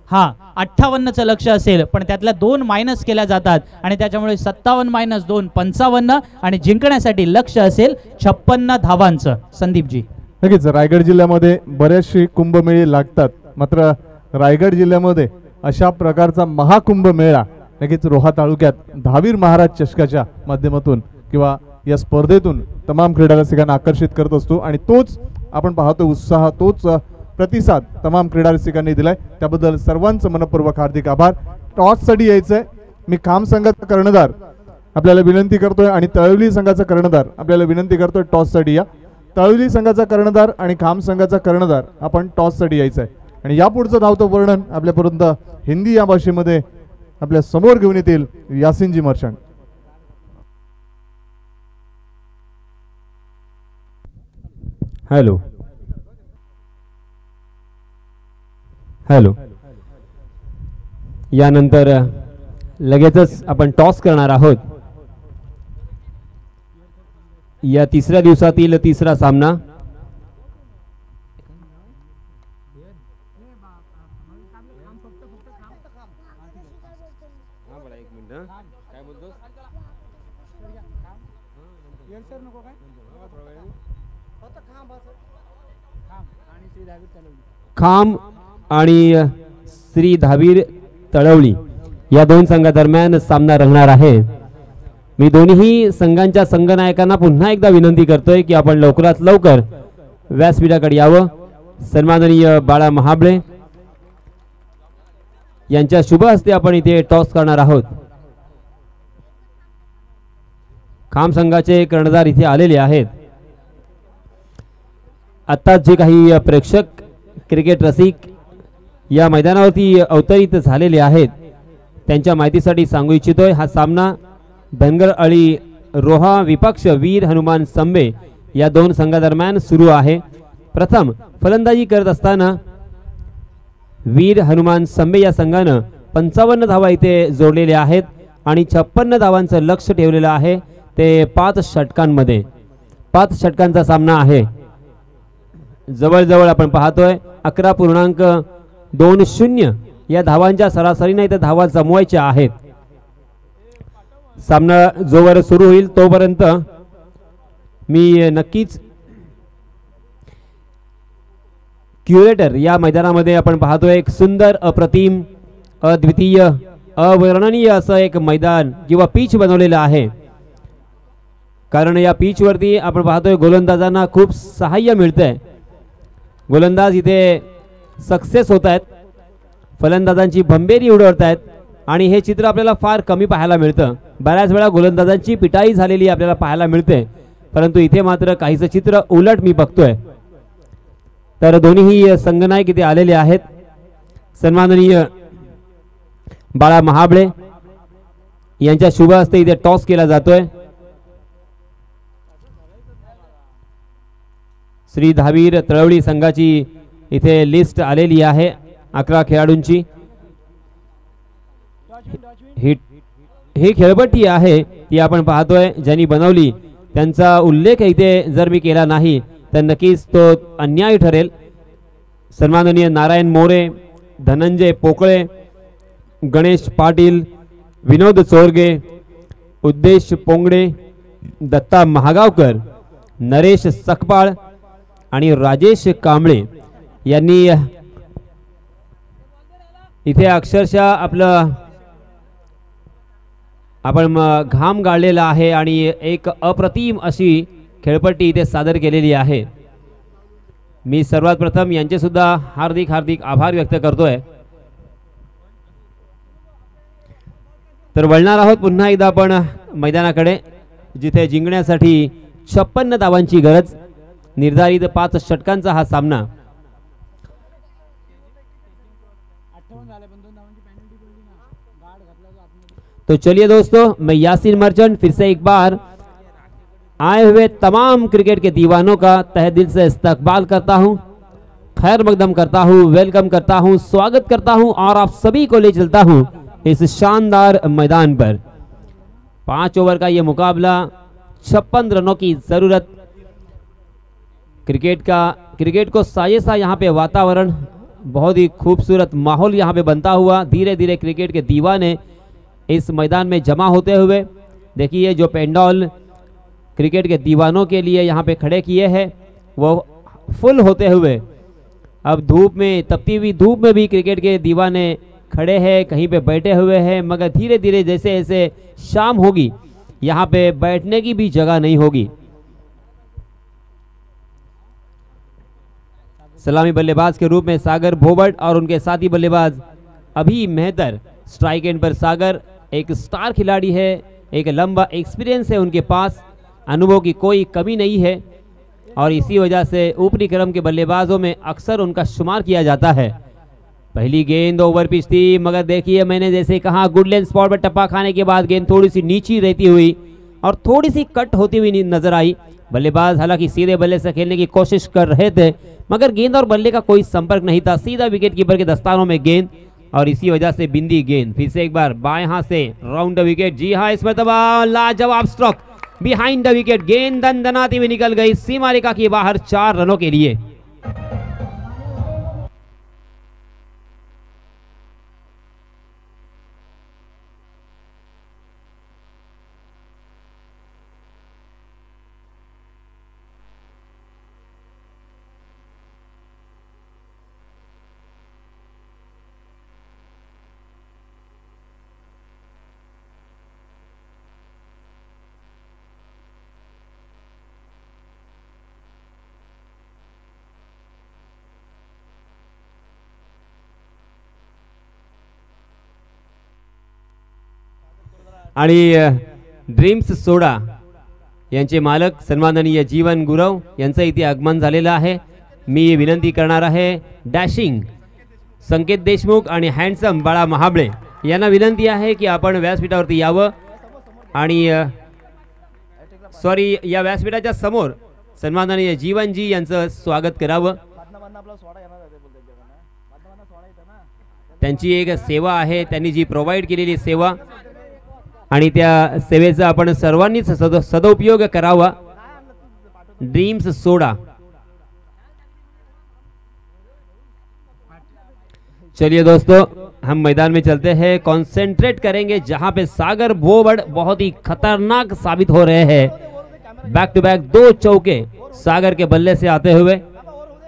58चं लक्ष असेल, पण त्यातल्या 2 मायनस केल्या जातात आणि त्याच्यामुळे 57 - 2 55 आणि जिंकण्यासाठी लक्ष असेल 56 धावांचं. संदीपजी नक्कीच रायगड जिल्ह्यामध्ये बरेचसे कुंभमेळे लागतात, मात्र रायगड जिल्ह्यामध्ये अशा प्रकारचा महाकुंभमेळा नक्कीच रोहा तालुक्यात दहावीर महाराज चषकाच्या माध्यमातून किंवा या स्पर्धेतून तमाम क्रीडा रसिकांना आकर्षित करत असतो आणि तोच आपण पाहतो उत्साह, तोच प्रतिसाद तमाम क्रीडा रसिकांनी दिलाय. त्याबद्दल सर्वांचं मनपूर्वक हार्दिक आभार. टॉससाठी यायचंय. मी खाम संघाचा कर्णधार आपल्याला विनंती करतोय आणि तळवली संघाचा कर्णधार आपल्याला विनंती करतोय टॉससाठी या. तळवली संघाचा कर्णधार आणि खाम संघाचा कर्णधार आपण टॉससाठी यायचंय. आणि यापुढचं धावतं वर्णन आपल्यापर्यंत हिंदी या भाषेमध्ये आपल्या समोर घेऊन येतील यासिनजी मर्चंट. Hello hello. यानंतर लगेचच आपण टॉस करणार आहोत. या तिसऱ्या दिवसातील तिसरा सामना खाम आणि श्री धावीर तळवली या दोन संघादरम्यान सामना रंगणार आहे. मी दोन्ही संघांच्या संघनायकांना पुन्हा एकदा विनंती करतोय की आपण लवकरात लवकर व्यासपीठाकडे यावं. सन्माननीय बाळा महाबळे यांच्या शुभ हस्ते आपण इथे टॉस करणार आहोत. खाम संघाचे कर्णधार इथे आलेले आहेत. आता जे काही प्रेक्षक क्रिकेट रसिक या मैदानावरती अवतरित झालेले आहेत त्यांच्या माहितीसाठी सांगू इच्छितोय, हा सामना धनगर अळी रोहा विपक्ष वीर हनुमान संबे या दोन संघादरम्यान सुरू आहे. प्रथम फलंदाजी करत असताना वीर हनुमान संबे या संघानं 55 धावा इथे जोडलेल्या आहेत आणि 56 धावांचं लक्ष ठेवलेलं आहे. ते 5 षटकांमध्ये 5 षटकांचा सामना आहे. जवळजवळ आपण पाहतोय 11.20 या धावांच्या सरासरीने इथे धावा जमवायच्या आहेत. सामना जोवर सुरू होईल तोपर्यंत मी नक्कीच क्युरेटर या मैदानामध्ये आपण पाहतोय एक सुंदर अप्रतिम अद्वितीय अवर्णनीय असं एक मैदान किंवा पिच बनवलेलं आहे. कारण या पिच वरती आपण पाहतोय गोलंदाजांना खूप सहाय्य मिळतंय. गोलंदाज इथे सक्सेस होत आहेत, फलंदाजांची भंबेरी उडवत आहेत आणि हे चित्र आपल्याला फार कमी पाहायला मिळतं. बऱ्याच वेळा गोलंदाजांची पिटाई झालेली आपल्याला पाहायला मिळते, परंतु इथे मात्र काहीच चित्र उलट मी बघतोय. तर दोन्ही संघनायक इथे आलेले आहेत. सन्माननीय बाळा महाबळे यांच्या शुभ हस्ते इथे टॉस केला जातोय. श्री धावीर तळवली संघाची इथे लिस्ट आलेली आहे 11 खेळाडूंची. ही खेळपट्टी आहे ती आपण पाहतोय ज्यांनी बनवली त्यांचा उल्लेख इथे जर मी केला नाही तर नक्कीच तो अन्याय ठरेल. सन्माननीय नारायण मोरे, धनंजय पोकळे, गणेश पाटील, विनोद चोरगे, उद्देश पोंगडे, दत्ता महागावकर, नरेश सकपाळ आणि राजेश कांबळे यांनी इथे अक्षरशः आपलं आपण घाम गाळलेला आहे आणि एक अप्रतिम अशी खेळपट्टी इथे सादर केलेली आहे. मी सर्वात प्रथम यांचे सुद्धा हार्दिक हार्दिक आभार व्यक्त करतोय. तर वळणार आहोत पुन्हा एकदा आपण मैदानाकडे जिथे जिंकण्यासाठी 56 धावांची गरज. निर्धारित 5 षटकांचा हा सामना. तो चलिए दोस्तों, मैं यासीन मर्चेंट फिर से एक बार आए हुए तमाम क्रिकेट के दीवानों का तहे दिल से इस्तकबाल करता हूं, खैर मकदम करता हूं, वेलकम करता हूं, स्वागत करता हूं और आप सभी को ले चलता हूं इस शानदार मैदान पर. 5 ओवर का यह मुकाबला, 56 रनों की जरूरत. क्रिकेट को साजेसा यहाँ पे वातावरण, बहुत ही खूबसूरत माहौल यहाँ पे बनता हुआ. धीरे धीरे क्रिकेट के दीवाने इस मैदान में जमा होते हुए देखिए जो पेंडॉल क्रिकेट के दीवानों के लिए यहाँ पे खड़े किए हैं वो फुल होते हुए अब धूप में, तपती हुई धूप में भी क्रिकेट के दीवाने खड़े हैं, कहीं पे बैठे हुए हैं. मगर धीरे धीरे जैसे जैसे शाम होगी यहाँ पे बैठने की भी जगह नहीं होगी. सलामी बल्लेबाज के रूप में सागर भोबट और उनके साथी बल्लेबाज अभी मेहतर. स्ट्राइक एंड पर सागर एक स्टार खिलाड़ी है, एक लंबा एक्सपीरियंस है उनके पास, अनुभव की कोई कमी नहीं है और इसी वजह से ऊपरी क्रम के बल्लेबाजों में अक्सर उनका शुमार किया जाता है. पहली गेंद ओवर पिच थी, मगर देखिए मैंने जैसे कहा गुड लेंथ स्पॉट पर टप्पा खाने के बाद गेंद थोड़ी सी नीची रहती हुई और थोड़ी सी कट होती हुई नजर आई. बल्लेबाज हालांकि सीधे बल्ले से खेलने की कोशिश कर रहे थे मगर गेंद और बल्ले का कोई संपर्क नहीं था. सीधा विकेट कीपर के दस्तानों में गेंद और इसी वजह से बिंदी गेंद. फिर से एक बार बाएं हाथ से राउंड द विकेट. जी हाँ, इस मरतबा लाजवाब स्ट्रोक बिहाइंड द विकेट. गेंद दनदनाती हुई निकल गई सीमा रेखा के बाहर 4 रनों के लिए. आणि ड्रीम्स सोडा यांचे मालक सन्माननीय जीवन गुरव यांचं इथे आगमन झालेलं आहे. मी विनंती करणार आहे डॅशिंग संकेत देशमुख आणि हँडसम बाळा महाबळे यांना विनंती आहे की आपण व्यासपीठावरती यावं आणि या व्यासपीठाच्या समोर सन्माननीय जीवनजी यांचं स्वागत करावं. त्यांची एक सेवा आहे, त्यांनी जी प्रोव्हाइड केलेली सेवा आणि त्या सेवेचा आपण सर्वांनीच सदुपयोग करावा. ड्रीम्स सोडा. चलिए दोस्तों, हम मैदान में चलते हैं, कॉन्सेंट्रेट करेंगे जहां पे सागर भोवड़ बहुत ही खतरनाक साबित हो रहे हैं. बैक टू बैक 2 चौके सागर के बल्ले से आते हुए.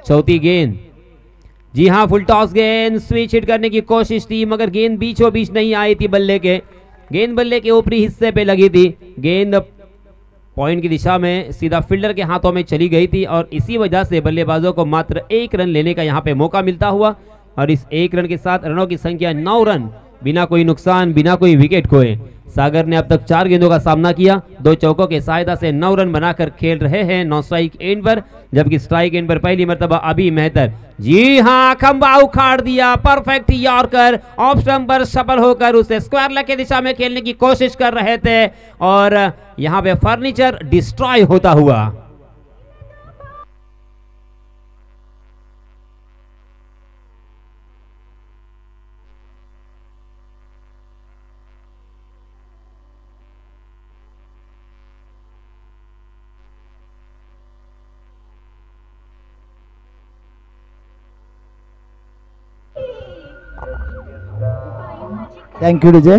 चौथी गेंद, जी हां, फुल टॉस गेंद, स्विच हिट करने की कोशिश थी मगर गेंद बीचों बीच नहीं आई थी बल्ले के. गेंद बल्ले के ऊपरी हिस्से पे लगी थी. गेंद पॉइंट की दिशा में सीधा फील्डर के हाथों में चली गई थी और इसी वजह से बल्लेबाजों को मात्र 1 रन लेने का यहां पे मौका मिलता हुआ और इस 1 रन के साथ रनों की संख्या 9 रन, बिना कोई नुकसान, बिना कोई विकेट खोए. सागर ने अब तक 4 गेंदों का सामना किया, 2 चौकों के सहायता से 9 रन बनाकर खेल रहे हैं नॉन स्ट्राइक एंड पर, जबकि स्ट्राइक एंड पर पहली मर्तबा अभी मेहतर. जी हां, खंबा उखाड़ दिया, परफेक्ट यॉर्कर, ऑफ स्टंप पर सफल होकर उसे स्क्वायर लेग की दिशा में खेलने की कोशिश कर रहे थे और यहां पे फर्नीचर डिस्ट्रॉय होता हुआ. Thank you DJ.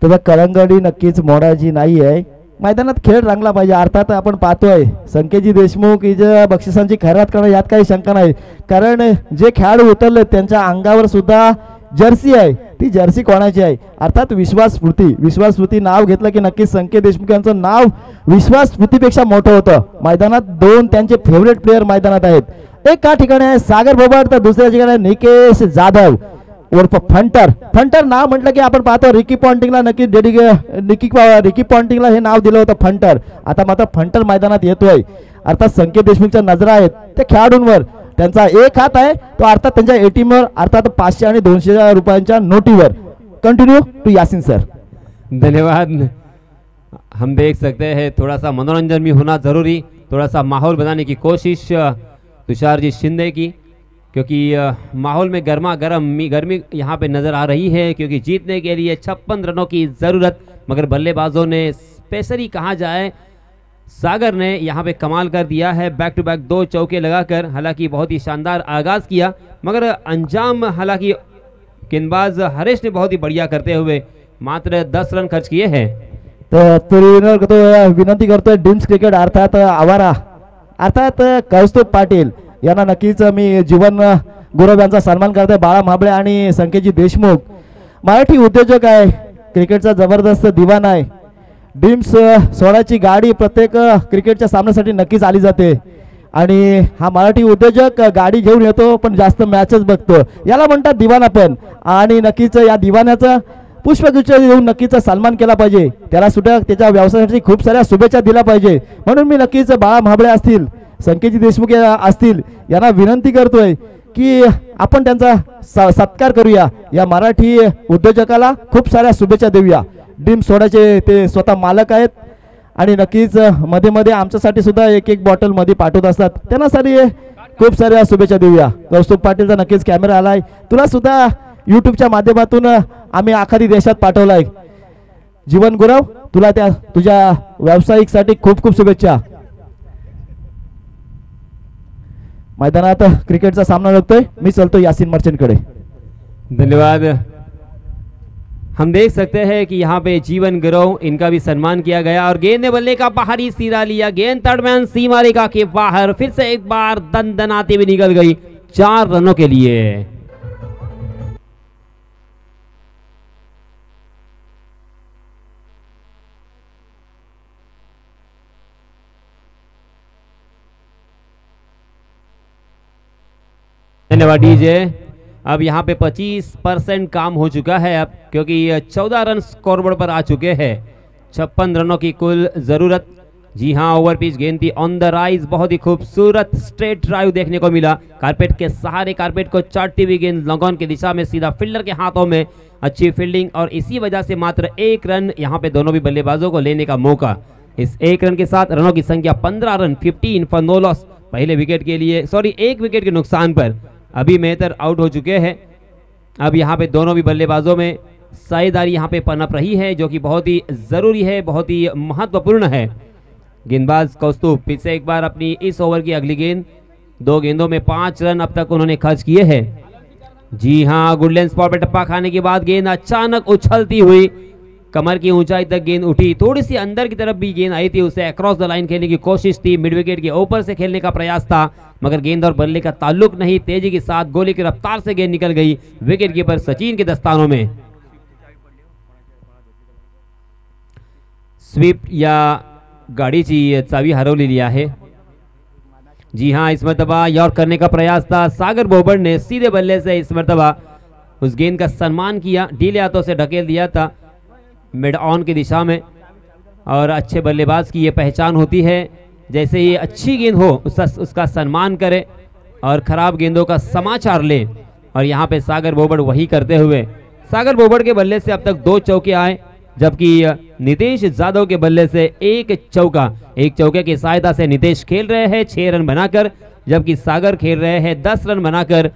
तर करंगडी नक्कीच मोडायची नाही आहे. मैदानात खेळ रंगला पाहिजे. अर्थात आपण पाहतोय संकेतजी देशमुख हिच्या बक्षिसांची खैरात करणं यात काही शंका नाही, कारण जे खेळाडू उतरले त्यांच्या अंगावर सुद्धा जर्सी आहे. ती जर्सी कोणाची आहे? अर्थात विश्वास स्फूर्ती नाव घेतलं की नक्कीच संकेत देशमुख यांचं नाव विश्वास स्फूर्तीपेक्षा मोठं होतं. मैदानात 2 त्यांचे फेवरेट प्लेयर मैदानात आहेत. एका ठिकाणी आहे सागर भोबड तर दुसऱ्या ठिकाणी आहे निकेश जाधव उर्फ फंटर नाव म्हटलं की आपण पाहतो रिकी पॉन्टिंगला नक्की रिकी पॉन्टिंगला हे नाव दिलं होतं फंटर. आता मात्र फंटर मैदानात येतोय. अर्थात संकेत देशमुखच्या नजरा आहेत त्या खेळाडूंवर. त्यांचा एक हात आहे तो अर्थात त्यांच्या एटीएमवर, अर्थात 500 आणि 200 रुपयांच्या नोटीवर. Continue to Yasin sir. धन्यवाद. हम देख सकते हैं थोड़ा सा मनोरंजन भी होना जरूरी, थोड़ा सा माहौल बनाने की कोशिश तुषार जी शिंदे की, क्योंकि माहौल में गर्मी यहाँ पे नज़र आ रही है, क्योंकि जीतने के लिए 56 रनों की ज़रूरत. मगर बल्लेबाजों ने स्पेशली कहा जाए सागर ने यहाँ पे कमाल कर दिया है, बैक टू बैक 2 चौके लगाकर. हालांकि बहुत ही शानदार आगाज़ किया मगर अंजाम हालांकि गेंदबाज हरीश ने बहुत ही बढ़िया करते हुए मात्र 10 रन खर्च किए हैं. तर विनंती करतोय ड्रीम्स क्रिकेट अर्थात आवारा अर्थात कौस्तुभ पाटील यांना नक्कीच मी जीवन गुरव यांचा सन्मान करतोय. बाळा महाबळे आणि संकेतजी देशमुख मराठी उद्योजक आहे, क्रिकेटचा जबरदस्त दिवाण आहे. ड्रीम्स सोडाची गाडी प्रत्येक क्रिकेटच्या सामन्यासाठी नक्कीच आली जाते आणि हा मराठी उद्योजक गाडी घेऊन येतो पण जास्त मॅचेस बघतो, याला म्हणतात दिवाना. पण आणि नक्कीच या दिवाण्याचा पुष्पगुच्छ देऊन नक्कीच सन्मान केला पाहिजे. त्याला सुद्धा त्याच्या व्यवसायासाठी खूप साऱ्या शुभेच्छा दिल्या पाहिजे. म्हणून मी नक्कीच बाळा महाबळे असतील, संकेतजी देशमुख असतील यांना विनंती करतोय की आपण त्यांचा सत्कार करूया. या मराठी उद्योजकाला खूप साऱ्या शुभेच्छा देऊया. ड्रीम सोडाचे ते स्वतः मालक आहेत आणि नक्कीच मध्ये मध्ये आमच्यासाठी सुद्धा एक बॉटल मध्ये पाठवत असतात. त्यांना सारी खूप साऱ्या शुभेच्छा देऊया. कौस्तुभ पाटीलचा नक्कीच कॅमेरा आलाय, तुला सुद्धा यूट्यूबच्या माध्यमातून आम्ही आखाडी देशात पाठवलाय. जीवन गुरव तुला त्या तुझ्या व्यावसायिकसाठी खूप खूप शुभेच्छा. मैदानात क्रिकेटचा सामना लागतोय. मी चलतो यासिन मर्चेंट कडे. धन्यवाद. हम देख सकते हैं कि यहाँ पे जीवन गुरव इनका भी सम्मान किया गया और गेंद ने बल्ले का बाहरी सिरा लिया. गेंद थर्डमैन सीमा रेखा के बाहर फिर से एक बार दनदनाती हुई निकल गई 4 रनों के लिए. धन्यवाद डीजे. अब यहाँ पे 25% काम हो चुका है अब, क्योंकि 14 रन स्कोरबोर्ड पर आ चुके हैं। 56 रनों की कुल ज़रूरत। जी हाँ, ओवर पिच गेंद थी ऑन द राइज, बहुत ही खूबसूरत स्ट्रेट ड्राइव देखने को मिला। कारपेट के सहारे कारपेट को चाटती हुई गेंद लॉन्ग ऑन की दिशा में सीधा फील्डर के हाथों में। अच्छी फील्डिंग और इसी वजह से मात्र 1 रन यहाँ पे दोनों भी बल्लेबाजों को लेने का मौका। इस 1 रन के साथ रनों की संख्या 15 रन, 15 फॉर नो लॉस। पहले विकेट के लिए 1 विकेट के नुकसान पर अभी मेहतर आउट हो चुके हैं। अब यहाँ पे दोनों भी बल्लेबाजों में साझेदारी यहाँ पे पनप रही है, जो कि बहुत ही जरूरी है, बहुत ही महत्वपूर्ण है। गेंदबाज कौस्तुभ फिर से एक बार अपनी इस ओवर की अगली गेंद। 2 गेंदों में 5 रन अब तक उन्होंने खर्च किए हैं। जी हाँ, गुड लेंथ स्पॉट पे टप्पा खाने के बाद गेंद अचानक उछलती हुई कमर की ऊंचाई तक गेंद उठी। थोड़ी सी अंदर की तरफ भी गेंद आई थी, उसे अक्रॉस द लाइन खेलने की कोशिश थी, मिड विकेट के ऊपर से खेलने का प्रयास था, मगर गेंद और बल्ले का ताल्लुक नहीं। तेजी के साथ गोली की रफ्तार से गेंद निकल गई विकेट कीपर सचिन के दस्तानों में। स्वीप या गाडीची चावी हरवलेली आहे। जी हाँ, इस मरतबा यॉर्क करने का प्रयास था। सागर बोबड़ ने सीधे बल्ले से इस मरतबा उस गेंद का सम्मान किया, ढीले हाथों से ढकेल दिया था मिड ऑन की दिशा में। और अच्छे बल्लेबाज की ये पहचान होती है, जैसे ये अच्छी गेंद हो उसका सम्मान करे और खराब गेंदों का समाचार ले। और यहाँ पे सागर बोबड़ वही करते हुए, सागर बोबड़ के बल्ले से अब तक 2 चौके आए, जबकि नितेश जाधव के बल्ले से 1 चौका। 1 चौके की सहायता से नितेश खेल रहे हैं 6 रन बनाकर, जबकि सागर खेल रहे हैं 10 रन बनाकर।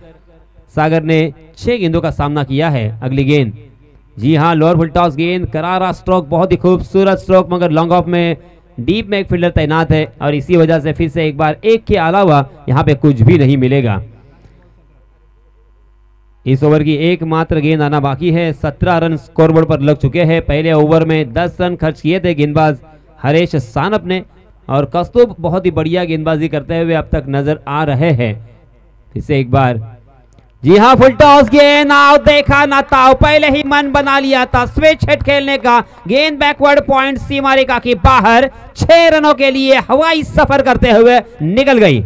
सागर ने 6 गेंदों का सामना किया है। अगली गेंद, जी हाँ, लोअर फुल टॉस गेंद, करारा स्ट्रोक, बहुत ही खूबसूरत स्ट्रोक, मगर लॉन्ग ऑफ में डीप में एक फील्डर तैनात है और इसी वजह से फिर से एक बार 1 के अलावा यहाँ पे कुछ भी नहीं मिलेगा। इस ओवर की एकमात्र गेंद आना बाकी है। 17 रन स्कोरबोर्ड पर लग चुके हैं। पहले ओवर में 10 रन खर्च किए थे गेंदबाज हरेश सानप ने, और कौस्तुभ बहुत ही बढ़िया गेंदबाजी करते हुए अब तक नजर आ रहे हैं। फिर से एक बार, जी हाँ, फुल टॉस गेंद, आओ देखा ना ताओ, पहले ही मन बना लिया था स्विच हिट खेलने का। गेंद बैकवर्ड पॉइंट सीमा रेखा के बाहर 6 रनों के लिए हवाई सफर करते हुए निकल गई।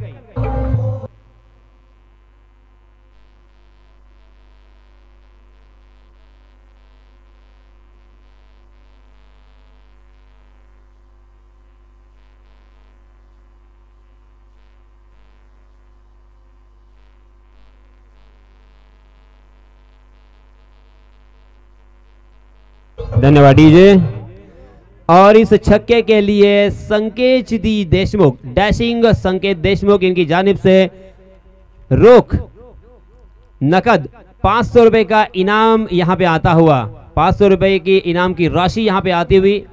धन्यवाद डीजे। और इस छक्के के लिए संकेत दी देशमुख, डैशिंग संकेत देशमुख, इनकी जानिब से रोक नकद 500 रुपए का इनाम यहां पे आता हुआ, 500 रुपए की इनाम की राशि यहां पे आती हुई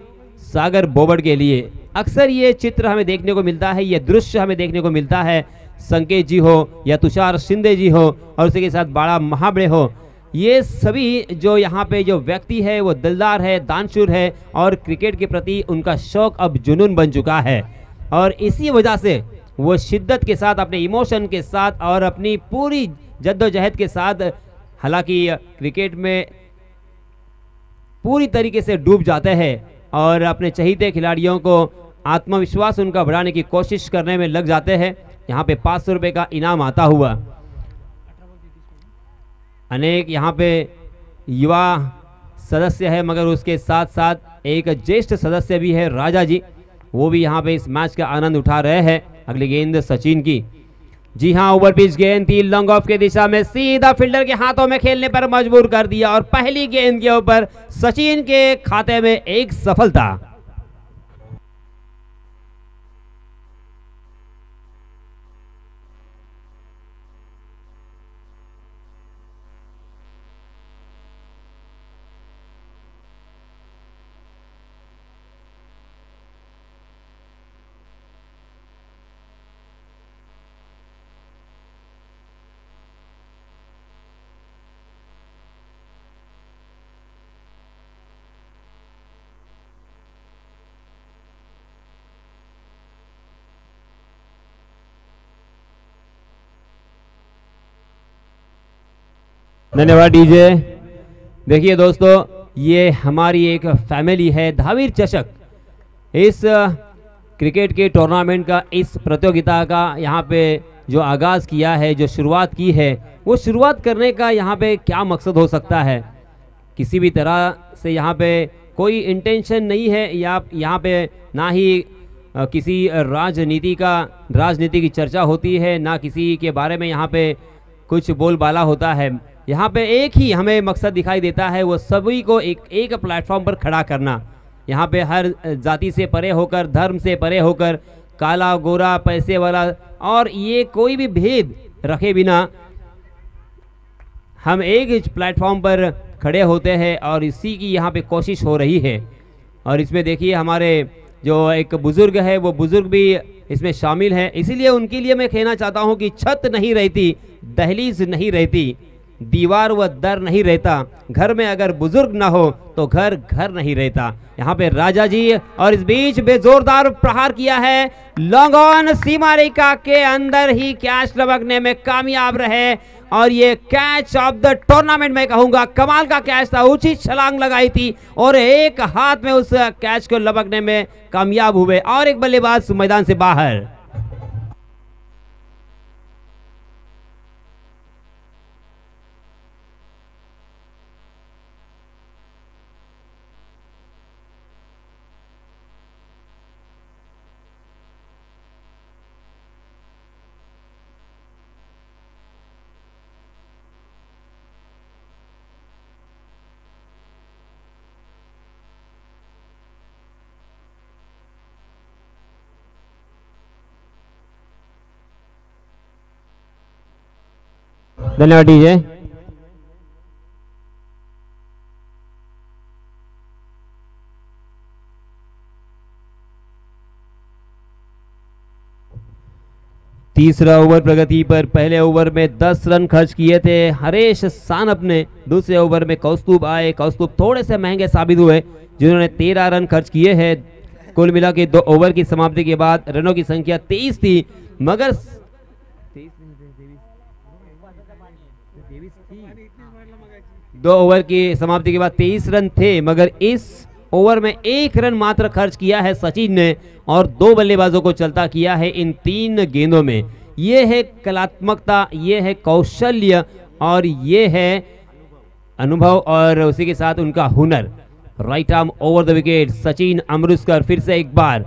सागर बोबड़ के लिए। अक्सर ये चित्र हमें देखने को मिलता है, ये दृश्य हमें देखने को मिलता है, संकेत जी हो या तुषार शिंदे जी हो और उसी के साथ बाड़ा महाबड़े हो, ये सभी जो यहाँ पे जो व्यक्ति है वो दिलदार है, दानशूर है और क्रिकेट के प्रति उनका शौक अब जुनून बन चुका है। और इसी वजह से वो शिद्दत के साथ, अपने इमोशन के साथ और अपनी पूरी जद्दोजहद के साथ, हालांकि क्रिकेट में पूरी तरीके से डूब जाते हैं और अपने चहीते खिलाड़ियों को आत्मविश्वास उनका बढ़ाने की कोशिश करने में लग जाते हैं। यहाँ पे 500 रुपये का इनाम आता हुआ। अनेक यहाँ पे युवा सदस्य है, मगर उसके साथ साथ एक ज्येष्ठ सदस्य भी है, राजा जी, वो भी यहाँ पे इस मैच का आनंद उठा रहे हैं। अगली गेंद सचिन की, जी हाँ, ओवर पिच गेंद थी, लॉन्ग ऑफ के दिशा में सीधा फील्डर के हाथों में खेलने पर मजबूर कर दिया और पहली गेंद के ऊपर सचिन के खाते में एक सफलता। धन्यवाद डीजे। देखिए दोस्तों, ये हमारी एक फैमिली है, धावीर चषक। इस क्रिकेट के टूर्नामेंट का, इस प्रतियोगिता का यहाँ पे जो आगाज़ किया है, जो शुरुआत की है, वो शुरुआत करने का यहाँ पे क्या मकसद हो सकता है। किसी भी तरह से यहाँ पे कोई इंटेंशन नहीं है, या यहाँ पे ना ही किसी राजनीति की चर्चा होती है, ना किसी के बारे में यहाँ पे कुछ बोलबाला होता है। यहाँ पे एक ही हमें मकसद दिखाई देता है, वो सभी को एक प्लेटफॉर्म पर खड़ा करना। यहाँ पे हर जाति से परे होकर, धर्म से परे होकर, काला गोरा पैसे वाला और ये कोई भी भेद रखे बिना हम एक प्लेटफॉर्म पर खड़े होते हैं, और इसी की यहाँ पे कोशिश हो रही है। और इसमें देखिए हमारे जो एक बुजुर्ग है, वो बुजुर्ग भी इसमें शामिल है। इसीलिए उनके लिए मैं कहना चाहता हूँ कि छत नहीं रहती, दहलीज नहीं रहती, दीवार व दर नहीं रहता, घर में अगर बुजुर्ग ना हो तो घर घर नहीं रहता। यहाँ पे राजा जी, और इस बीच बेजोरदार प्रहार किया है, लॉन्ग ऑन, सीमा रेखा के अंदर ही कैच लपकने में कामयाब रहे, और ये कैच ऑफ द टूर्नामेंट मैं कहूंगा। कमाल का कैच था, ऊंची छलांग लगाई थी और एक हाथ में उस कैच को लपकने में कामयाब हुए, और एक बल्लेबाज मैदान से बाहर। धन्यवाद डीजे। तीसरा ओवर प्रगति पर। पहले ओवर में 10 रन खर्च किए थे हरेश सानप ने, दूसरे ओवर में कौस्तुभ आए। कौस्तुभ थोड़े से महंगे साबित हुए, जिन्होंने 13 रन खर्च किए हैं। कुल मिला के 2 ओवर की समाप्ति के बाद रनों की संख्या 23 थी, मगर 2 ओवर की समाप्ति के बाद 23 रन थे, मगर इस ओवर में 1 रन मात्र खर्च किया है सचिन ने, और 2 बल्लेबाजों को चलता किया है इन 3 गेंदों में। ये है कलात्मकता, ये है कौशल्य, और ये है अनुभव, और उसी के साथ उनका हुनर। Right arm over the wicket, Sachin Amritsar फिर से एक बार।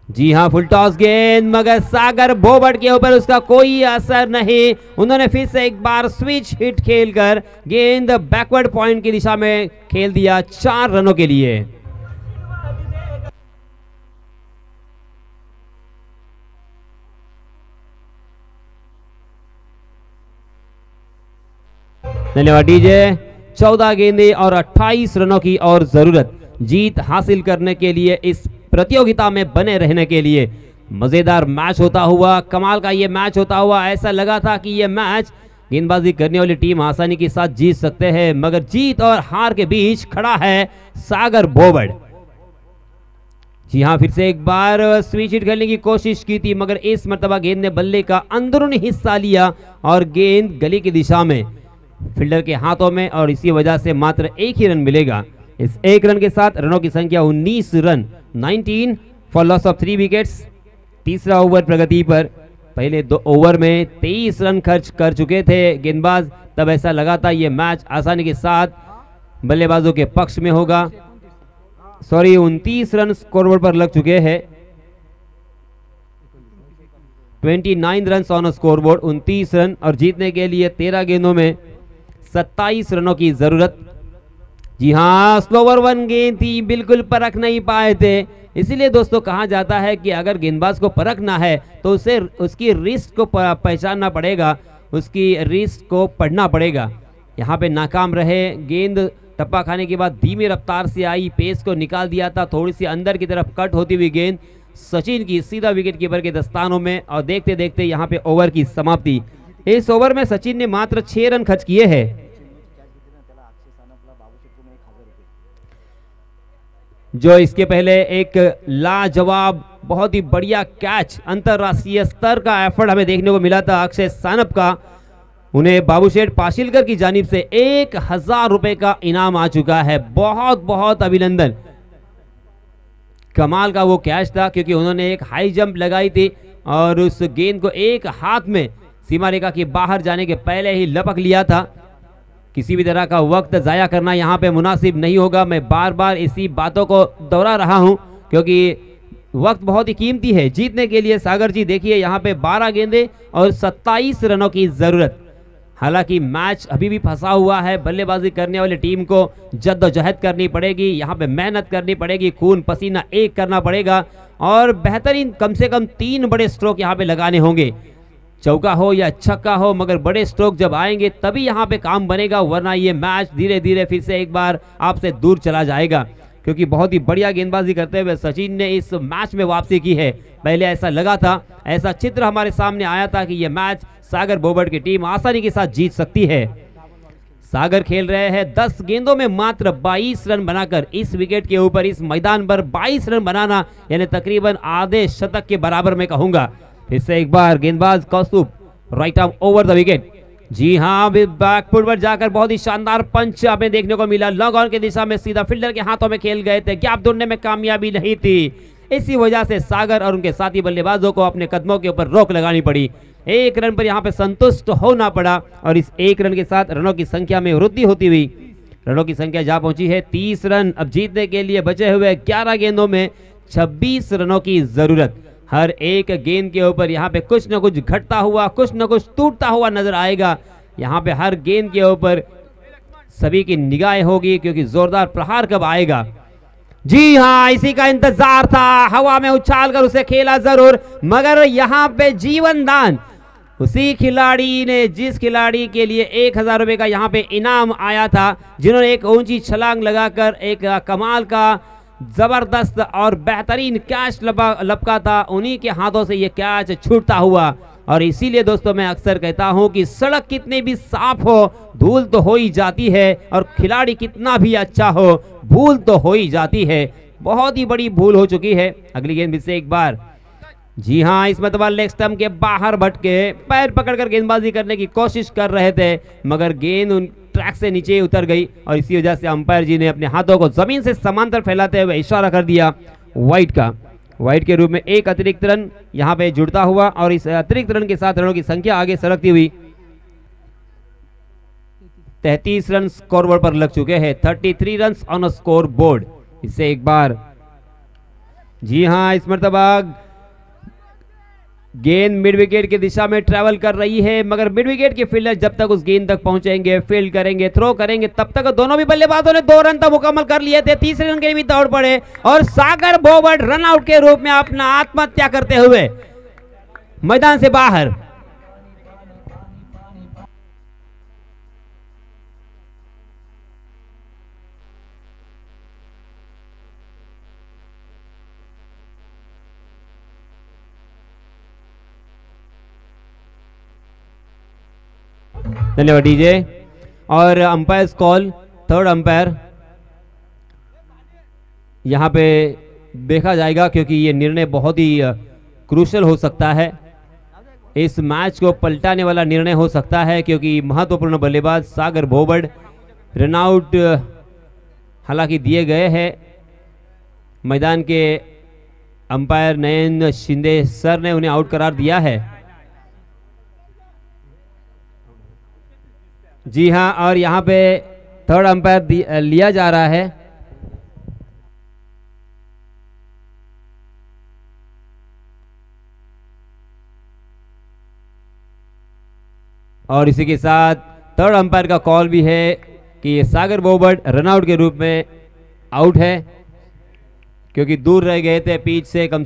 जी हां, फुल टॉस गेंद, मगर सागर भोबट के ऊपर उसका कोई असर नहीं। उन्होंने फिर से एक बार स्विच हिट खेलकर गेंद बैकवर्ड पॉइंट की दिशा में खेल दिया 4 रनों के लिए। धन्यवाद डीजे। 14 गेंदें और 28 रनों की और जरूरत जीत हासिल करने के लिए, इस प्रतियोगिता में बने रहने के लिए। मजेदार मैच होता हुआ, कमाल का ये मैच होता हुआ, ऐसा लगा था कि ये मैच गेंदबाजी करने वाली टीम आसानी के साथ जीत सकते हैं, मगर जीत और हार के बीच खड़ा है सागर भोबड़। जी हां, फिर से एक बार स्विच हिट खेलने की कोशिश की थी, मगर इस मर्तबा गेंद ने बल्ले का अंदरूनी हिस्सा लिया और गेंद गली की दिशा में फील्डर के हाथों में, और इसी वजह से मात्र 1 ही रन मिलेगा। इस 1 रन के साथ रनों की संख्या 19 run, 19 for loss of 3 wickets. तीसरा ओवर प्रगति पर। पहले 2 ओवर में 23 रन खर्च कर चुके थे गेंदबाज, तब ऐसा लगा था ये मैच आसानी के साथ बल्लेबाजों के पक्ष में होगा। 29 रन स्कोरबोर्ड पर लग चुके हैं। 29 रन ऑन स्कोरबोर्ड, 29 रन, और जीतने के लिए 13 गेंदों में 27 रनों की जरूरत। जी हाँ, स्लोवर 1 गेंद थी, बिल्कुल परख नहीं पाए थे। इसीलिए दोस्तों कहा जाता है कि अगर गेंदबाज को परखना है तो उसे उसकी रिस्क को पहचानना पड़ेगा, उसकी रिस्क को पढ़ना पड़ेगा। यहाँ पे नाकाम रहे। गेंद टप्पा खाने के बाद धीमी रफ्तार से आई, पेस को निकाल दिया था, थोड़ी सी अंदर की तरफ कट होती हुई गेंद सचिन की सीधा विकेट कीपर के दस्तानों में, और देखते देखते यहाँ पे ओवर की समाप्ति। इस ओवर में सचिन ने मात्र 6 रन खर्च किए हैं। जो इसके पहले एक लाजवाब, बहुत ही बढ़िया कैच, अंतरराष्ट्रीय स्तर का एफर्ट हमें देखने को मिला था अक्षय सानप का। उन्हें बाबूशेठ पाशिलकर की जानिब से 1000 रुपए का इनाम आ चुका है। बहुत बहुत अभिनंदन। कमाल का वो कैच था, क्योंकि उन्होंने एक हाई जंप लगाई थी और उस गेंद को एक हाथ में सीमा रेखा के बाहर जाने के पहले ही लपक लिया था। किसी भी तरह का वक्त ज़ाया करना यहाँ पे मुनासिब नहीं होगा। मैं बार बार इसी बातों को दोहरा रहा हूँ क्योंकि वक्त बहुत ही कीमती है जीतने के लिए। सागर जी देखिए यहाँ पे 12 गेंदें और 27 रनों की ज़रूरत। हालांकि मैच अभी भी फंसा हुआ है, बल्लेबाजी करने वाली टीम को जद्दोजहद करनी पड़ेगी, यहाँ पे मेहनत करनी पड़ेगी, खून पसीना एक करना पड़ेगा और बेहतरीन कम से कम 3 बड़े स्ट्रोक यहाँ पे लगाने होंगे। चौका हो या छक्का हो, मगर बड़े स्ट्रोक जब आएंगे तभी यहाँ पे काम बनेगा, वरना ये मैच धीरे धीरे फिर से एक बार आपसे दूर चला जाएगा। क्योंकि बहुत ही बढ़िया गेंदबाजी करते हुए सचिन ने इस मैच में वापसी की है। पहले ऐसा लगा था, ऐसा चित्र हमारे सामने आया था कि यह मैच सागर बोबर्ट की टीम आसानी के साथ जीत सकती है। सागर खेल रहे हैं 10 गेंदों में मात्र 22 रन बनाकर। इस विकेट के ऊपर इस मैदान पर 22 रन बनाना यानी तकरीबन आधे शतक के बराबर में कहूंगा। फिर से एक बार गेंदबाज Kaustubh right arm over the wicket. जी हाँ, बैकफुट पर जाकर बहुत ही शानदार पंच हमें देखने को मिला। लॉन्ग ऑन की दिशा में सीधा फील्डर के हाथों में खेल गए थे, गैप ढूंढने में कामयाबी नहीं थी। इसी वजह से सागर और उनके साथी बल्लेबाजों को अपने कदमों के ऊपर रोक लगानी पड़ी। 1 रन पर यहाँ पे संतुष्ट होना पड़ा और इस 1 रन के साथ रनों की संख्या में वृद्धि होती हुई रनों की संख्या जा पहुंची है 30 रन। अब जीतने के लिए बचे हुए 11 गेंदों में 26 रनों की जरूरत। हर एक गेंद के ऊपर यहाँ पे कुछ न कुछ घटता हुआ, कुछ न कुछ टूटता हुआ नजर आएगा। यहाँ पे हर गेंद के ऊपर सभी की निगाहें होगी क्योंकि जोरदार प्रहार कब आएगा। जी हाँ, इसी का इंतजार था। हवा में उछाल कर उसे खेला जरूर, मगर यहाँ पे जीवन दान उसी खिलाड़ी ने जिस खिलाड़ी के लिए 1000 रुपए का यहाँ पे इनाम आया था, जिन्होंने एक ऊंची छलांग लगाकर एक कमाल का जबरदस्त और बेहतरीन कैच लपका था, उन्हीं के हाथों से ये कैच छूटता हुआ। और इसीलिए दोस्तों मैं अक्सर कहता हूं कि सड़क कितनी भी साफ हो, धूल तो हो ही जाती है, और खिलाड़ी कितना भी अच्छा हो, भूल तो हो ही जाती है। बहुत ही बड़ी भूल हो चुकी है। अगली गेंद से एक बार, जी हाँ, इस मतलब लेग स्टंप के बाहर भटके पैर पकड़कर गेंदबाजी करने की कोशिश कर रहे थे, मगर गेंद उन ट्रैक से नीचे उतर गई और इसी वजह से अंपायर जी ने अपने हाथों को जमीन से समांतर फैलाते हुए इशारा कर दिया वाइड का। वाइड के रूप में एक अतिरिक्त रन यहाँ पे जुड़ता हुआ और इस अतिरिक्त रन के साथ रनों की संख्या आगे सरकती हुई 33 रन स्कोर बोर्ड पर लग चुके हैं। 33 रन ऑन स्कोर बोर्ड। इससे एक बार, जी हाँ, इस मर्तबा गेंद मिड विकेट की दिशा में ट्रैवल कर रही है, मगर मिड विकेट के फील्डर जब तक उस गेंद तक पहुंचेंगे, फील्ड करेंगे, थ्रो करेंगे, तब तक दोनों भी बल्लेबाजों ने 2 रन तक मुकम्मल कर लिए थे। तीसरे रन के लिए भी दौड़ पड़े और सागर बोबर्ट रन आउट के रूप में अपना आत्महत्या करते हुए मैदान से बाहर। धन्यवाद डीजे। और अंपायर कॉल, थर्ड अंपायर यहां पे देखा जाएगा क्योंकि ये निर्णय बहुत ही क्रूशल हो सकता है। इस मैच को पलटाने वाला निर्णय हो सकता है क्योंकि महत्वपूर्ण बल्लेबाज सागर बोबर्ट रन आउट हालांकि दिए गए हैं। मैदान के अंपायर नयन शिंदे सर ने उन्हें आउट करार दिया है। जी हाँ, और यहाँ पे थर्ड अंपायर लिया जा रहा है। और इसी के साथ थर्ड अंपायर का कॉल भी है कि सागर बोबर्ट रनआउट के रूप में आउट है क्योंकि दूर रह गए थे, पिच से कम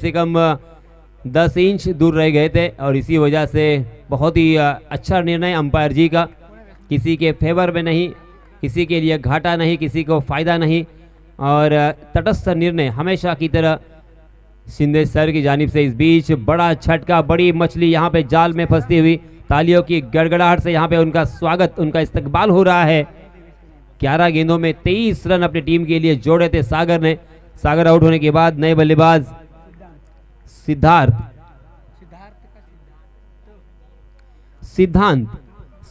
10 इंच दूर रह गए थे और इसी वजह से बहुत ही अच्छा निर्णय अंपायर जी का। किसी के फेवर में नहीं, किसी के लिए घाटा नहीं, किसी को फायदा नहीं और तटस्थ निर्णय हमेशा की तरह शिंदे सर की जानिब से। इस बीच बड़ा झटका, बड़ी मछली यहाँ पे जाल में फंसती हुई, तालियों की गड़गड़ाहट से यहाँ पे उनका स्वागत, उनका इस्तकबाल हो रहा है। 11 गेंदों में 23 रन अपनी टीम के लिए जोड़े थे सागर ने। सागर आउट होने के बाद नए बल्लेबाज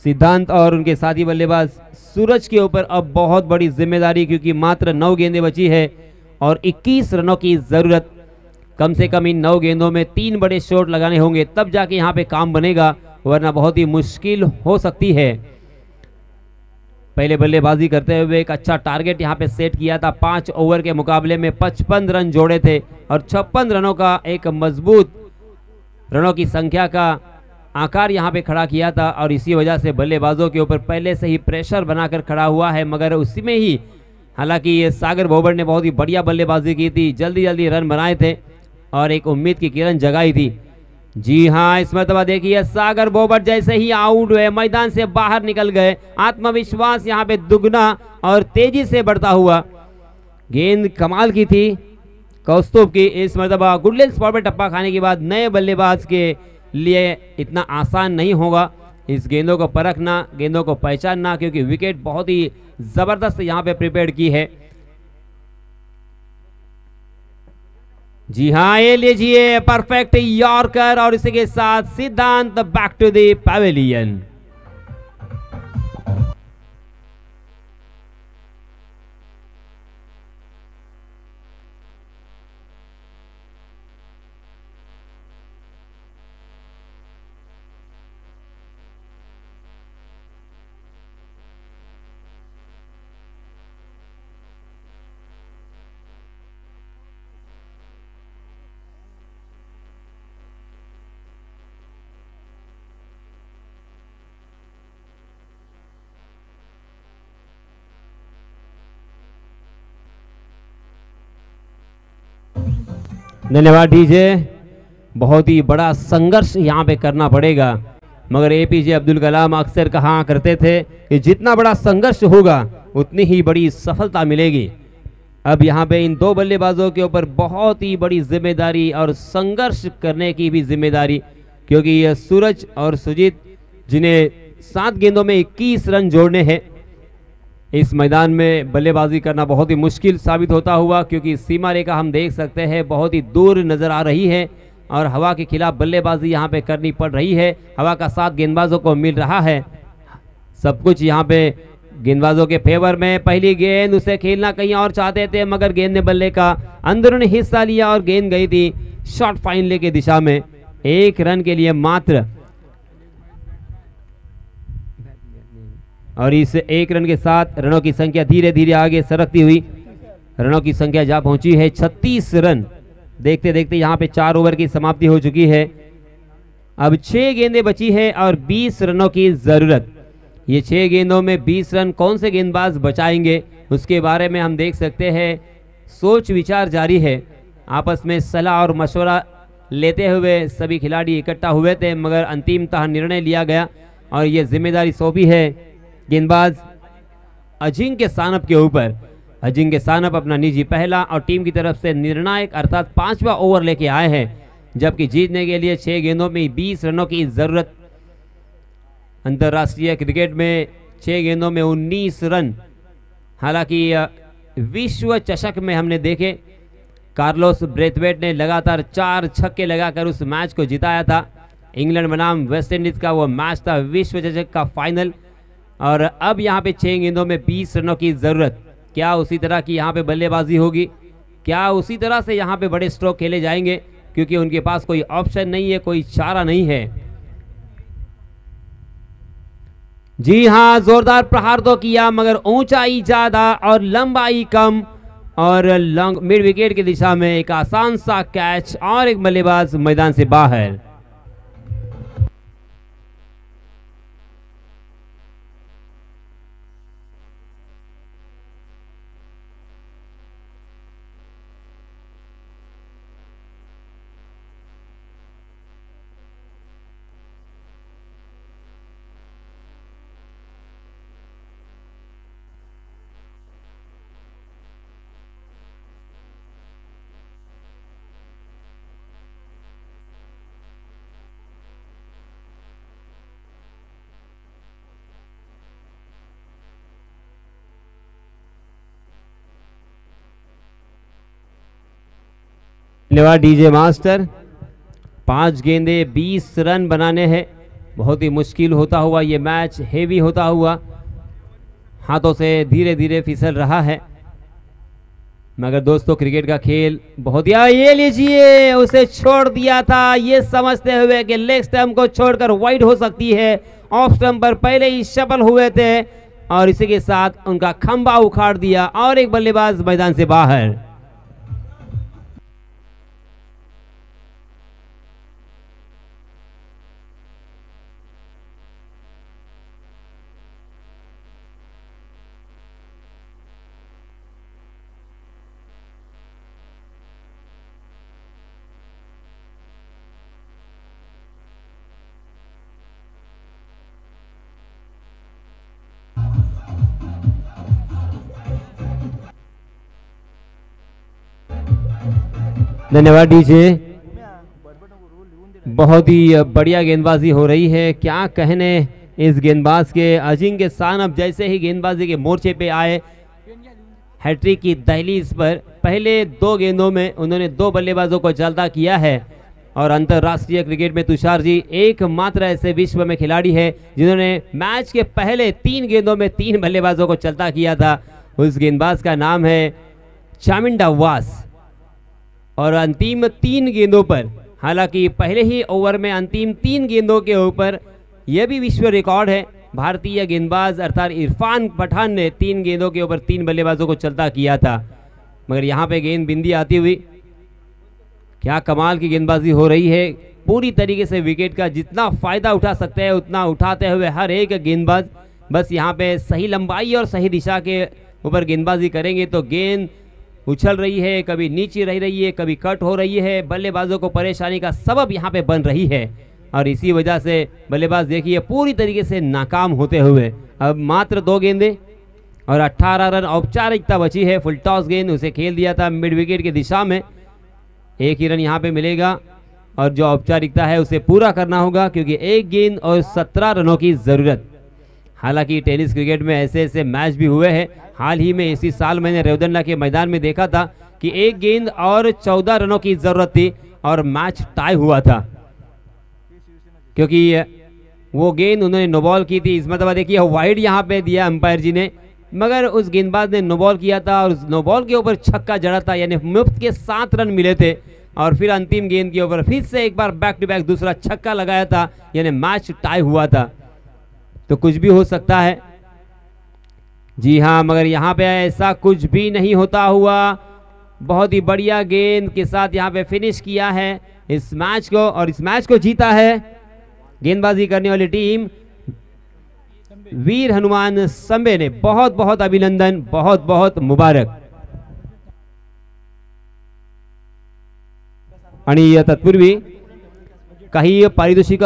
सिद्धांत और उनके साथी बल्लेबाज सूरज के ऊपर अब बहुत बड़ी जिम्मेदारी, क्योंकि मात्र 9 गेंदें बची है और 21 रनों की ज़रूरत। कम से कम इन 9 गेंदों में 3 बड़े शॉट लगाने होंगे, तब जाके यहाँ पे काम बनेगा, वरना बहुत ही मुश्किल हो सकती है। पहले बल्लेबाजी करते हुए एक अच्छा टारगेट यहाँ पे सेट किया था। 5 ओवर के मुकाबले में 55 रन जोड़े थे और 56 रनों का एक मजबूत रनों की संख्या का आकार यहाँ पे खड़ा किया था और इसी वजह से बल्लेबाजों के ऊपर पहले से ही प्रेशर बनाकर खड़ा हुआ है। मगर उसी में ही हालांकि ये सागर बोबड़ ने बहुत ही बढ़िया बल्लेबाजी की थी, जल्दी जल्दी रन बनाए थे और एक उम्मीद की किरण जगाई थी। जी हाँ, इस मरतबा देखिए सागर बोबड़ जैसे ही आउट हुए, मैदान से बाहर निकल गए, आत्मविश्वास यहाँ पे दुगना और तेजी से बढ़ता हुआ। गेंद कमाल की थी कौस्तुभ की। इस मरतबा गुडलेंस स्पॉट पर टप्पा खाने के बाद नए बल्लेबाज के लिए इतना आसान नहीं होगा इस गेंदों को परखना, गेंदों को पहचानना, क्योंकि विकेट बहुत ही जबरदस्त यहाँ पे प्रिपेयर की है। जी हाँ, ये लीजिए परफेक्ट यॉर्कर और इसी के साथ सिद्धांत बैक टू द पैवेलियन। धन्यवाद डीजे। बहुत ही बड़ा संघर्ष यहाँ पे करना पड़ेगा, मगर एपीजे अब्दुल कलाम अक्सर कहा करते थे कि जितना बड़ा संघर्ष होगा उतनी ही बड़ी सफलता मिलेगी। अब यहाँ पे इन 2 बल्लेबाजों के ऊपर बहुत ही बड़ी जिम्मेदारी और संघर्ष करने की भी जिम्मेदारी, क्योंकि ये सूरज और सुजीत जिन्हें 7 गेंदों में 21 रन जोड़ने हैं, इस मैदान में बल्लेबाजी करना बहुत ही मुश्किल साबित होता हुआ, क्योंकि सीमा रेखा हम देख सकते हैं बहुत ही दूर नजर आ रही है और हवा के खिलाफ बल्लेबाजी यहाँ पे करनी पड़ रही है। हवा का साथ गेंदबाजों को मिल रहा है, सब कुछ यहाँ पे गेंदबाजों के फेवर में। पहली गेंद, उसे खेलना कहीं और चाहते थे, मगर गेंद ने बल्ले का अंदरूनी हिस्सा लिया और गेंद गई थी शॉर्ट फाइनल की दिशा में। 1 रन के लिए मात्र, और इस 1 रन के साथ रनों की संख्या धीरे धीरे आगे सरकती हुई रनों की संख्या जा पहुंची है 36 रन। देखते देखते यहाँ पे 4 ओवर की समाप्ति हो चुकी है। अब 6 गेंदें बची है और 20 रनों की जरूरत। ये 6 गेंदों में 20 रन कौन से गेंदबाज बचाएंगे, उसके बारे में हम देख सकते हैं सोच विचार जारी है। आपस में सलाह और मशवरा लेते हुए सभी खिलाड़ी इकट्ठा हुए थे, मगर अंतिमतः निर्णय लिया गया और ये जिम्मेदारी सौंपी है गेंदबाज अजिंक्य सानप के ऊपर। अजिंक्य सानप अपना निजी पहला और टीम की तरफ से निर्णायक अर्थात 5वां ओवर लेके आए हैं, जबकि जीतने के लिए 6 गेंदों में 20 रनों की जरूरत। अंतर्राष्ट्रीय क्रिकेट में 6 गेंदों में 19 रन। हालांकि विश्व चषक में हमने देखे कार्लोस ब्रेथवेट ने लगातार 4 छक्के लगाकर उस मैच को जिताया था। इंग्लैंड बनाम वेस्ट इंडीज का वो मैच था, विश्व चषक का फाइनल। और अब यहाँ पे 6 गेंदों में 20 रनों की जरूरत। क्या उसी तरह की यहाँ पे बल्लेबाजी होगी, क्या उसी तरह से यहाँ पे बड़े स्ट्रोक खेले जाएंगे, क्योंकि उनके पास कोई ऑप्शन नहीं है, कोई चारा नहीं है। जी हाँ, जोरदार प्रहार तो किया, मगर ऊंचाई ज्यादा और लंबाई कम, और लॉन्ग मिड विकेट की दिशा में एक आसान सा कैच और एक बल्लेबाज मैदान से बाहर। धन्यवाद डीजे मास्टर। 5 गेंदे 20 रन बनाने हैं। बहुत ही मुश्किल होता हुआ ये मैच, हेवी होता हुआ हाथों से धीरे धीरे फिसल रहा है। मगर दोस्तों क्रिकेट का खेल बहुत ये लीजिए, उसे छोड़ दिया था ये समझते हुए कि लेग स्टंप को छोड़कर वाइड हो सकती है। ऑफ स्टंप पर पहले ही सफल हुए थे और इसी के साथ उनका खंभा उखाड़ दिया और एक बल्लेबाज मैदान से बाहर। धन्यवाद डीजे। बहुत ही बढ़िया गेंदबाजी हो रही है। क्या कहने इस गेंदबाज के। अजिंक्य सानप जैसे ही गेंदबाजी के मोर्चे पे आए, हैट्रिक की दहलीज पर पहले 2 गेंदों में उन्होंने 2 बल्लेबाजों को चलता किया है। और अंतर्राष्ट्रीय क्रिकेट में तुषार जी एकमात्र ऐसे विश्व में खिलाड़ी है जिन्होंने मैच के पहले 3 गेंदों में 3 बल्लेबाजों को चलता किया था। उस गेंदबाज का नाम है चामिंडा वास। और अंतिम 3 गेंदों पर, हालांकि पहले ही ओवर में अंतिम 3 गेंदों के ऊपर यह भी विश्व रिकॉर्ड है। भारतीय गेंदबाज अर्थात इरफान पठान ने 3 गेंदों के ऊपर 3 बल्लेबाजों को चलता किया था। मगर यहाँ पे गेंद बिंदी आती हुई, क्या कमाल की गेंदबाजी हो रही है। पूरी तरीके से विकेट का जितना फायदा उठा सकते हैं उतना उठाते हुए हर एक गेंदबाज बस यहाँ पे सही लंबाई और सही दिशा के ऊपर गेंदबाजी करेंगे तो गेंद उछल रही है, कभी नीचे रह रही है, कभी कट हो रही है। बल्लेबाजों को परेशानी का सबब यहाँ पे बन रही है और इसी वजह से बल्लेबाज देखिए पूरी तरीके से नाकाम होते हुए। अब मात्र 2 गेंदें और 18 रन औपचारिकता बची है। फुल टॉस गेंद उसे खेल दिया था मिड विकेट की दिशा में। 1 ही रन यहाँ पे मिलेगा और जो औपचारिकता है उसे पूरा करना होगा क्योंकि 1 गेंद और 17 रनों की ज़रूरत। हालांकि टेनिस क्रिकेट में ऐसे ऐसे मैच भी हुए हैं। हाल ही में इसी साल मैंने रेवदंडा के मैदान में देखा था कि 1 गेंद और 14 रनों की ज़रूरत थी और मैच टाई हुआ था क्योंकि वो गेंद उन्होंने नो बॉल की थी। इस मतलब देखिए वाइड यहाँ पे दिया अंपायर जी ने, मगर उस गेंदबाज ने नो बॉल किया था और उस नो बॉल के ऊपर छक्का जड़ा था, यानी मुफ्त के 7 रन मिले थे। और फिर अंतिम गेंद के ऊपर फिर से एक बार बैक टू बैक दूसरा छक्का लगाया था, यानी मैच टाई हुआ था। तो कुछ भी हो सकता है। जी हाँ, मगर यहाँ पे ऐसा कुछ भी नहीं होता हुआ। बहुत ही बढ़िया गेंद के साथ यहाँ पे फिनिश किया है इस मैच को और इस मैच को जीता है गेंदबाजी करने वाली टीम वीर हनुमान संबे ने। बहुत बहुत अभिनंदन, बहुत बहुत मुबारक। आणि तत्पूर्वी काही पारितोषिक